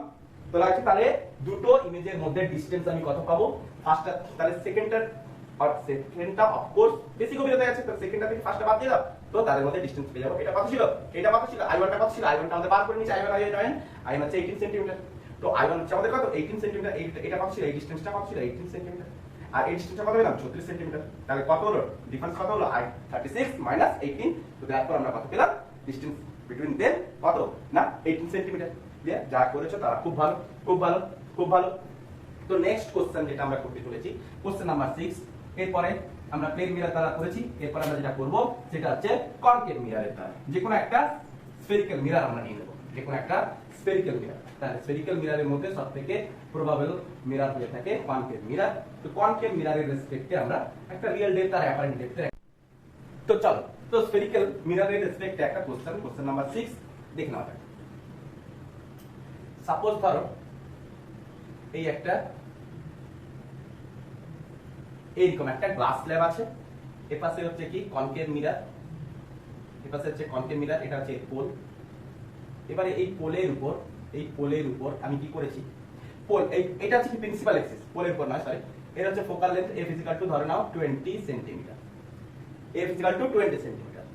তোলা আছে। তাহলে দুটো ইমেজের মধ্যে ডিসটেন্স আমি কত পাবো? ফার্স্টটা, তাহলে সেকেন্ডটা অফ কোর্স বেশি গভীরতায় আছে, তো সেকেন্ডটা থেকে ফার্স্টটা বাদ দিয়ে দাও, তো তাদের মধ্যে ডিসটেন্স পেয়ে যাবো। এটা কত ছিল? I1টা কত ছিল? I1টা আমাদের বার করে নিয়েছি। I1 হচ্ছে 18 সেন্টিমিটার। তো I1 হচ্ছে আমাদের কত? 18 সেন্টিমিটার। এটা কত ছিল? এই ডিসটেন্সটা কত ছিল? 18 সেন্টিমিটার। আর এই ডিসটেন্সটা কত পেলাম? 36 সেন্টিমিটার। তাহলে কত হলো? ডিফারেন্স কত হলো? 36 minus 18। তো তারপর আমরা কত পেলাম? ডিসটেন্স বিটুইন देम কত? না 18 সেন্টিমিটার। ক্লিয়ার? যা করেছো তারা খুব ভালো। তো নেক্সট কোশ্চেন যেটা আমরা করতে চলেছি, কোশ্চেন নাম্বার 6। এরপরে আমরা প্লেন মিরর দ্বারা করেছি, এরপর আমরা যেটা করব সেটা হচ্ছে কনকেভ মিররের দ্বারা। যে কোনো একটা স্ফেরিক্যাল মিরর আমরা নিয়ে নেব, যে কোনো একটা স্ফেরিক্যাল মিরর। তাহলে স্ফেরিক্যাল মিররের মধ্যে সবথেকে প্রবাবল মিরর হয়ে থাকে কনকেভ মিরর। তো কনকেভ মিররের রেসপেক্টে আমরা একটা রিয়েল ডেপথ আর অ্যাপারেন্ট ডেপথ। তো চলো, তো স্ফেরিক্যাল মিররের রেসপেক্টে একটা কোশ্চেন নাম্বার 6 দেখে নাও। সাপোজ ধরো এই একটা এইরকম একটা গ্লাস স্ল্যাব আছে, এপাশে হচ্ছে কি কনকেভ মিরর, এপাশে হচ্ছে কনকেভ মিরর, এটা হচ্ছে পোল। এবারে এই পোলের উপর আমি কি করেছি, পোল এটা হচ্ছে কি প্রিন্সিপাল অ্যাক্সিস, পোলের উপর নয় সরি, এটা হচ্ছে focal length f equal to ধরে নাও 20 centimetre, f equal to 20 centimetre.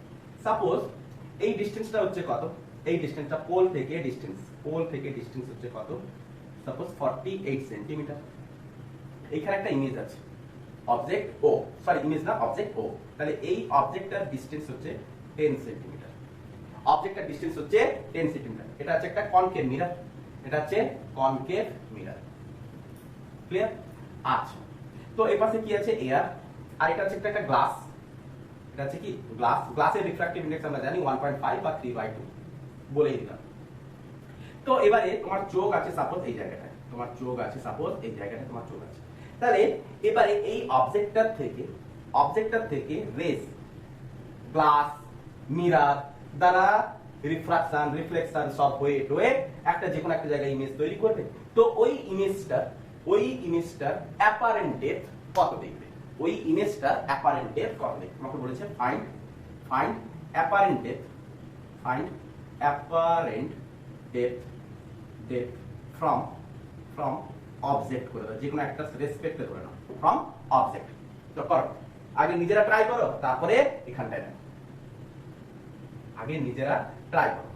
Suppose এই ডিসটেন্সটা হচ্ছে কত, এই ডিসটেন্সটা পোল থেকে ডিসটেন্স হচ্ছে কত, সাপোজ 48 সেন্টিমিটার। এখানে একটা ইমেজ আছে, অবজেক্ট ও, সরি ইমেজ না, অবজেক্ট ও, তাহলে এই অবজেক্টটার ডিসটেন্স হচ্ছে 10 সেন্টিমিটার, অবজেক্টটার ডিসটেন্স হচ্ছে 10 সেন্টিমিটার। এটা হচ্ছে একটা কনকেভ মিরর, এটা হচ্ছে কনকেভ মিরর, ক্লিয়ার? আচ্ছা, তো এই পাশে কি আছে, এয়ার, আর এটা হচ্ছে একটা গ্লাস, এটা হচ্ছে কি গ্লাস, গ্লাসের রিফ্র্যাক্টিভ ইনডেক্স আমরা জানি 1.5 বা 3/2 বলেই দিলাম। তো এবারে তোমার চোখ আছে সাপোজ এই জায়গাটায়, তোমার চোখ আছে সাপোজ এই জায়গাটায় তোমার চোখ আছে, তাহলে এবারে এই অবজেক্টটার থেকে রেস গ্লাস মিরর দ্বারা রিফ্লেকশন সব হয়ে একটা যে কোনো একটা জায়গায় ইমেজ তৈরি করবে। তো ওই ইমেজটার অ্যাপারেন্ট ডেপথ কত দেখবে, ওই ইমেজটার অ্যাপারেন্ট ডেপথ কত দেখবে, আমাকে বলেছে find apparent depth from object করে দাও, যে কোনো একটা রেসপেক্ট করে নাও, ফ্রম অবজেক্ট। তো করো, আগে নিজেরা ট্রাই করো, তারপরে এখানটায় নাও, আগে নিজেরা ট্রাই করো,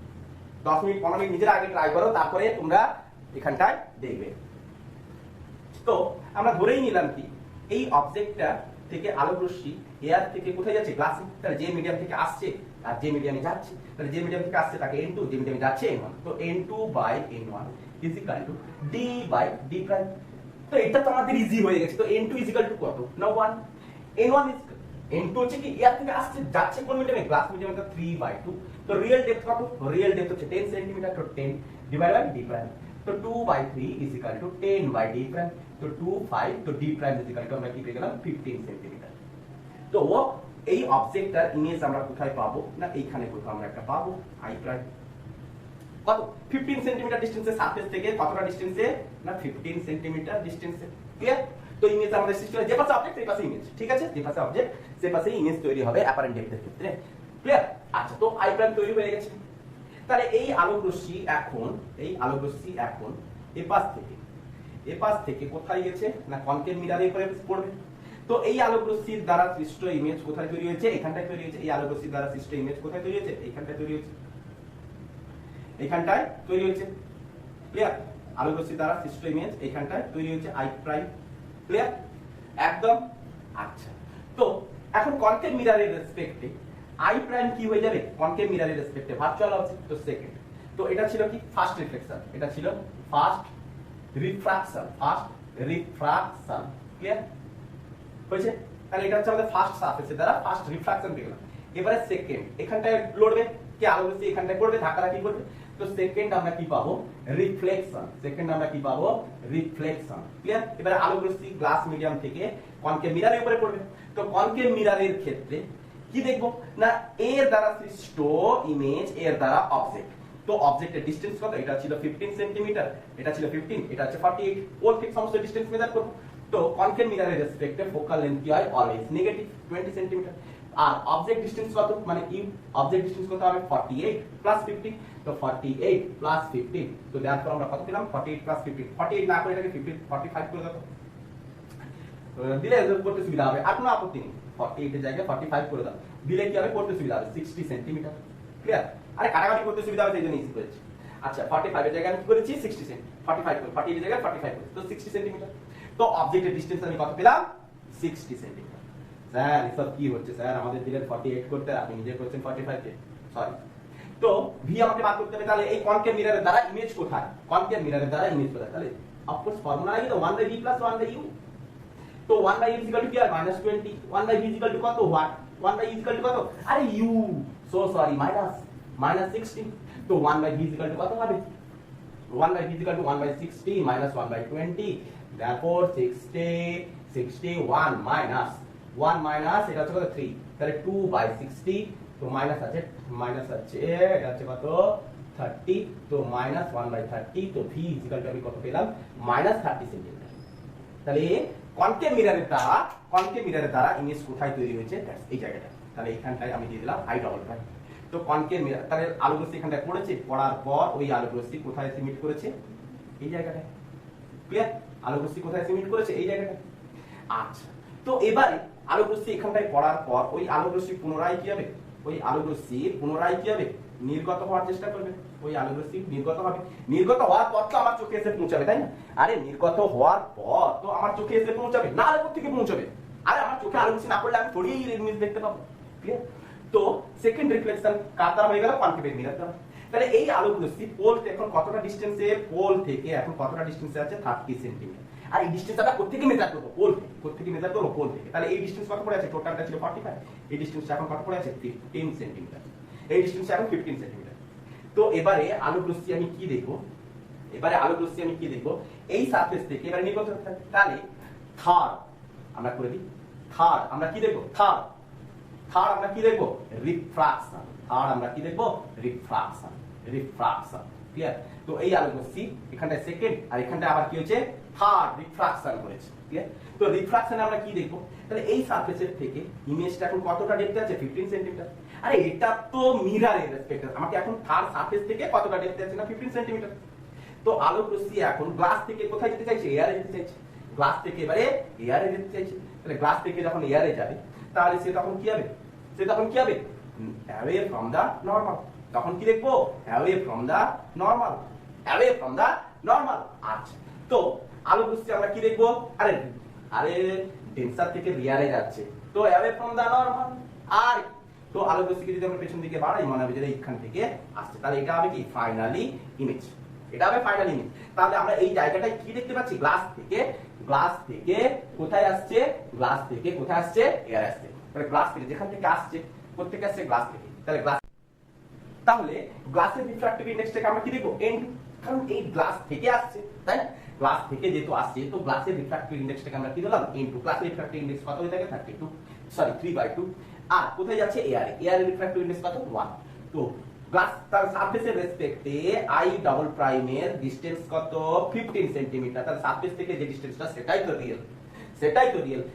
10 মিনিট 15 মিনিট নিজেরা আগে ট্রাই করো, তারপরে তোমরা এখানটায় দেখবে। তো আমরা ধরেই নিলাম কি এই অবজেক্টটা থেকে আলোক রশ্মি এয়ার থেকে কোথায় যাচ্ছে, গ্লাসে, তাহলে যে মিডিয়াম থেকে আসছে আর যে মিডিয়ামে যাচ্ছে, তাহলে যে মিডিয়াম থেকে আসছে তাকে n2, যে মিডিয়ামে যাচ্ছে n1, তো n2/n1 is equal two d/d prime. তো এটা তো আমাদের ইজি হয়ে গেছে, তো n2 ইজ ইকুয়াল টু কত না 1, n1 ইজ n2 হচ্ছে কি এয়ার থেকে আসছে যাচ্ছে কোন মিডিয়ামে, গ্লাস মিডিয়ামে, তো 3/2। তো রিয়েল ডেপথ কত, রিয়েল ডেপথ হচ্ছে 10 সেন্টিমিটার, তো 10 ডিভাইড বাই d প্রাইম, তো 2/3 is equal two 10/d prime, তো 25, তো d prime is equal two আমরা কি পেয়ে গেলাম 15 সেন্টিমিটার। তো এই অবজেক্টটার ইমেজ আমরা কোথায় পাবো না, এইখানে কোথাও আমরা একটা পাবো, i প্রাইম কত 15 সেন্টিমিটার ডিসটেন্সে, সারফেস থেকে কতটা ডিসটেন্সে না 15 সেন্টিমিটার ডিসটেন্সে, ক্লিয়ার? তো ইমেজ আমাদের সৃষ্টি হয়, যে পাশে অবজেক্ট সেই পাশে ইমেজ, ঠিক আছে, যে পাশে অবজেক্ট সেই পাশে ইমেজ তৈরি হবে অ্যাপারেন্ট ডেপথের ক্ষেত্রে, ক্লিয়ার? আচ্ছা, তো i প্রাইম তৈরি হয়ে গেছে। তাহলে এই আলোক রশ্মি এখন এ পাশ থেকে কোথায় গেছে না কনকেভ মিররের উপরে পড়বে। তো এই আলোক রশ্মির দ্বারা সৃষ্ট ইমেজ কোথায় তৈরি হয়েছে, এখানটায় তৈরি হয়েছে। এই আলোক রশ্মির দ্বারা সৃষ্ট ইমেজ কোথায় তৈরি হয়েছে, এইখানটায় তৈরি হয়েছে, এইখানটায় তৈরি হয়েছে, ক্লিয়ার? আলোক রশ্মির দ্বারা সৃষ্ট ইমেজ এইখানটায় তৈরি হয়েছে, i প্রাইম, ক্লিয়ার একদম? আচ্ছা, তো এখন কনকেভ মিররের রেসপেক্টে i প্রাইম কি হয়ে যাবে, কনকেভ মিররের রেসপেক্টে ভার্চুয়াল অবজেক্ট, তো সেকেন্ড। তো এটা ছিল কি ফার্স্ট রিফ্লেকশন, এটা ছিল ফার্স্ট রিফ্রাকশন, ক্লিয়ার হয়েছে? তাহলে এটা হচ্ছে আমাদের ফার্স্ট সারফেসের দ্বারা ফার্স্ট রিফ্রাকশন পেয়ে গেলাম। এবারে সেকেন্ড, এখানটায় লড়বে কি আলো রশ্মি, এখানটায় পড়বে, ধাক্কাধাক্কি করবে, তো সেকেন্ড আমরা কি পাবো, রিফ্লেকশন, ক্লিয়ার? এবারে আলো রশ্মি গ্লাস মিডিয়াম থেকে কনকেভ মিররের উপরে পড়বে, তো কনকেভ মিররের ক্ষেত্রে কি দেখবো না এর দ্বারা সৃষ্ট ইমেজ, এর দ্বারা অবজেক্ট। তো অবজেক্টের ডিসটেন্স কত, এটা ছিল 15 সেন্টিমিটার, এটা ছিল 15, এটা হচ্ছে 48, ওর থেকে সমস্ত ডিসটেন্স মেজার করব। তো কনকেভ মিররের রেসপেক্টে ফোকাল লেন্থ কি হয়, অলওয়েজ নেগেটিভ 20 সেন্টিমিটার। আর অবজেক্ট ডিসটেন্স কত, মানে ইউ অবজেক্ট ডিসটেন্স কত হবে 48 প্লাস 50, তো 48 প্লাস 15, তো দেয়ারফর আমরা কত পেলাম 48 প্লাস 15, 48 না করে এটাকে 45 করে দাও, দিলে করতে সুবিধা হবে, আর কোনো আপত্তি নেই, 48 এর জায়গায় 45 করে দাও, দিলে কি হবে করতে সুবিধা হবে 60 সেন্টিমিটার, ক্লিয়ার? আরে কাটাকাটি করতে সুবিধা হবে সেই জন্য ইজি করেছি। আচ্ছা, 45 এর জায়গায় আমি কি করেছি 60 সেন্টি, 45 করে 48 এর জায়গায় 45 করে, তো 60 সেন্টিমিটার। তো অবজেক্টের ডিসটেন্স আমি কত পেলাম 60 সেন্টিমিটার। স্যার এসব কি হচ্ছে স্যার, আমাদের দিলেন 48 করতে, আপনি নিজে করছেন 45 কে, সরি। তো ভি আমাকে বার করতে হবে, তাহলে এই কনকেভ মিররের দ্বারা ইমেজ কোথায়, কনকেভ মিররের দ্বারা ইমেজ কোথায়, তাহলে অফকোর্স ফর্মুলা লাগি তো 1/v + 1/u, তো 1/u = কি হয় -20, 1/v = কত, 1/u = কত, আরে u, সো সরি -60, তো 1/v = কত হবে, 1/v = 1/60 - 1/20, therefore 61 minus 1 minus এটা হচ্ছে কত 3, তাহলে 2/60, তো মাইনাস আছে এটা হচ্ছে কত 30, তো -1/30, তো v ইকুয়াল টু আমি কত পেলাম -30 সেন্টিমিটার। তাহলে কনকেভ মিররের দ্বারা ইমেজ কোথায় তৈরি হয়েছে, এই জায়গাটা। তাহলে এইখানটায় আমি দিয়ে দিলাম I ডবল প্রাইম। তো কনকেভ মিরর, তাহলে আলোকরশ্মি এখানটায় পড়েছে, পড়ার পর ওই আলোকরশ্মি কোথায় এসে মিট করেছে, এই জায়গাটায়। ক্লিয়ার? আলোকরশ্মি কোথায় এসে মিট করেছে, এই জায়গাটায়। আচ্ছা, তো এবারে আলোকরশ্মি এখানটায় পড়ার পর ওই আলোকরশ্মি পুনরায় কি হবে, নির্গত হওয়ার চেষ্টা করবে। ওই আলোকরশ্মি নির্গত হবে, নির্গত হওয়ার পর তো আমার চোখে এসে পৌঁছাবে, তাই না? আরে নির্গত হওয়ার পর তো আমার চোখে এসে পৌঁছাবে, না আলো থেকে পৌঁছাবে? আরে আমার চোখে আলোকরশ্মি না পড়লে আমি থোড়ি এই ইমেজ দেখতে পাবো। ক্লিয়ার? তো সেকেন্ড রিফ্লেকশন কার দ্বারা হয়ে গেল, কনকেভ মিরর দ্বারা। তাহলে এই আলোকরশ্মি পোল এখন কতটা ডিসটেন্সে, পোল থেকে এখন কতটা ডিসটেন্সে আছে, 30 সেন্টিমিটার। আর এই ডিসটেন্স আমরা কোত্থেকে মেজার করব, পোল থেকে। কোত্থেকে মেজার করব, পোল থেকে। তাহলে এই ডিসটেন্স কত পড়ে আছে, টোটালটা ছিল 45, এই ডিসটেন্স এখন কত পড়ে আছে, 15 সেন্টিমিটার। এই ডিসটেন্স এখন 15 সেন্টিমিটার। তো এবারে আলোকরশ্মি আমি কি দেখব, এই সারফেস থেকে এবারে নির্গত হতে থাকে। তাহলে থার্ড আমরা করে দিই, থার্ড আমরা কি দেখব, রিফ্রাকশন। ক্লিয়ার? তো এই আলোকরশ্মি এখানটায় সেকেন্ড, আর এখানটায় আবার কি হয়েছে, থার্ড রিফ্রাকশন করেছে। ক্লিয়ার? তো রিফ্রাকশনে আমরা কি দেখব, তাহলে এই সারফেসের থেকে ইমেজটা এখন কতটা ডেপথে আছে, 15 সেন্টিমিটার। আরে এটা তো মিররের রেসপেক্ট, আমাকে এখন থার্ড সারফেস থেকে কতটা ডেপথে আছে না, 15 সেন্টিমিটার। তো আলোকরশ্মি এখন গ্লাস থেকে কোথায় যেতে চাইছে, এয়ারে যেতে চাইছে। গ্লাস থেকে এবারে এয়ারে যেতে চাইছে। তাহলে গ্লাস থেকে যখন এয়ারে যাবে, তাহলে সে তখন কি হবে, অ্যাওয়ে ফ্রম দা নরমাল। তখন কি দেখবো, অ্যাওয়ে ফ্রম দা নরমাল। আচ্ছা, তো আলোকরশ্মি আমরা কি দেখবো, আরে ডেন্সার থেকে রিয়ারে যাচ্ছে, তো অ্যাওয়ে ফ্রম দা নরমাল। আর তো আলোকরশ্মিকে যদি আমরা পেছন দিকে বাড়াই, মনে হবে যে এইখান থেকে আসছে, তাহলে এটা হবে কি, ফাইনালি ইমেজ। তাহলে আমরা এই জায়গাটায় কি দেখতে পাচ্ছি, গ্লাস থেকে কোথায় আসছে, এয়ার আসছে। তাহলে গ্লাস থেকে যেখান থেকে আসছে, কোত্থেকে আসছে, গ্লাস থেকে। তাহলে গ্লাসের রিফ্র্যাক্টিভ ইনডেক্সটাকে আমরা কি দেখবো, n2, কারণ এই গ্লাস থেকে আসছে, তাই না? গ্লাস থেকে যেহেতু আসছে, তো গ্লাসের রিফ্র্যাক্টিভ ইনডেক্সটাকে আমরা কি দিলাম, n2। গ্লাসের রিফ্র্যাক্টিভ ইনডেক্স কত হয়ে থাকে, 3/2। আর কোথায় যাচ্ছে, এয়ারের রিফ্র্যাক্টিভ ইনডেক্স কত, 1। তো গ্লাস তার সারফেসের রেসপেক্টে I ডবল প্রাইমের ডিসটেন্স কত, 15 সেন্টিমিটার। তাহলে সারফেস থেকে যে ডিসটেন্সটা সেটাই তো রিয়েল।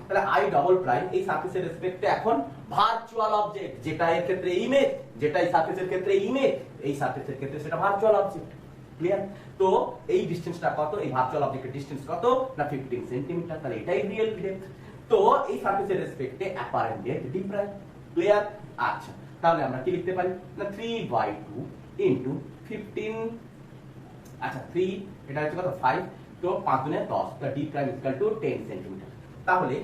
তাহলে I ডবল প্রাইম এই সারফেসের রেসপেক্টে এখন ভার্চুয়াল অবজেক্ট, যেটা এর ক্ষেত্রে ইমেজ, যেটা এই সারফেসের ক্ষেত্রে ইমেজ, এই সারফেসের ক্ষেত্রে সেটা ভার্চুয়াল অবজেক্ট। ক্লিয়ার? তো এই ডিসটেন্সটা কত, এই ভার্চুয়াল অবজেক্টের ডিসটেন্স কত না, 15 সেন্টিমিটার। তাহলে এটাই রিয়েল ডেপথ। তো এই সারফেসের রেসপেক্টে apparent depth d prime. Clear? আচ্ছা, তাহলে আমরা কি লিখতে পারি না, 3/2 ইনটু 15, আচ্ছা 3, এটা হচ্ছে কত, 5, তো 5 গুণে 10, তো d prime equal two 10 centimetre. তাহলে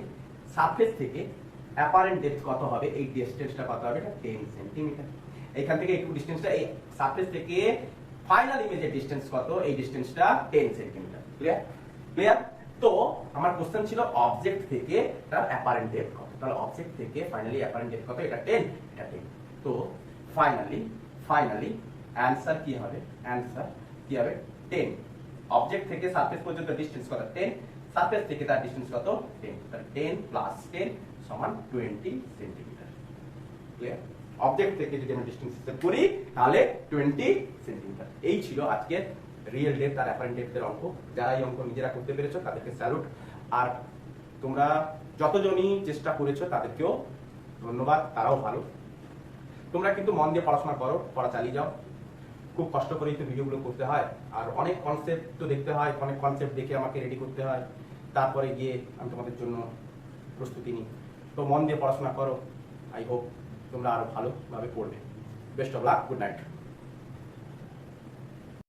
সারফেস থেকে অ্যাপারেন্ট ডেপথ কত হবে, এই ডিসটেন্সটা কত হবে, এটা 10 সেন্টিমিটার। এখান থেকে একটু ডিসটেন্সটা, এই সারফেস থেকে ফাইনাল ইমেজের ডিসটেন্স কত, এই ডিসটেন্সটা 10 সেন্টিমিটার। ক্লিয়ার? তো আমার কোশ্চেন ছিল অবজেক্ট থেকে তার অ্যাপারেন্ট ডেপথ কত। তাহলে অবজেক্ট থেকে ফাইনালি অ্যাপারেন্ট ডেপথ কত, এটা 10, এটা 10। তো ফাইনালি অ্যানসার কি হবে, 10। অবজেক্ট থেকে সারফেস পর্যন্ত ডিসটেন্স কত, 10। সারফেস থেকে তার ডিসটেন্স কত, 10। তাহলে 10 + 10 সমান 20 সেন্টিমিটার। ক্লিয়ার? অবজেক্ট থেকে যদি আমরা ডিসটেন্স হিসাব করি, তাহলে 20 সেন্টিমিটার। এই ছিল আজকে রিয়েল ডেপথ আর অ্যাপারেন্ট ডেপথের অঙ্ক। যারা এই অঙ্ক নিজেরা করতে পেরেছো তাদেরকে স্যালুট। আর তোমরা যতজনই চেষ্টা করেছো তাদেরকেও ধন্যবাদ, তারাও ভালো। তোমরা কিন্তু মন দিয়ে পড়াশোনা করো, পড়া চালিয়ে যাও। খুব কষ্ট করেই তো ভিডিওগুলো করতে হয়, আর অনেক কনসেপ্ট তো দেখতে হয়, অনেক কনসেপ্ট দেখে আমাকে রেডি করতে হয়, তারপরে গিয়ে আমি তোমাদের জন্য প্রস্তুতি নিই। তো মন দিয়ে পড়াশোনা করো, আই হোপ তোমরা আরো ভালোভাবে পড়বে। Best of luck, good night.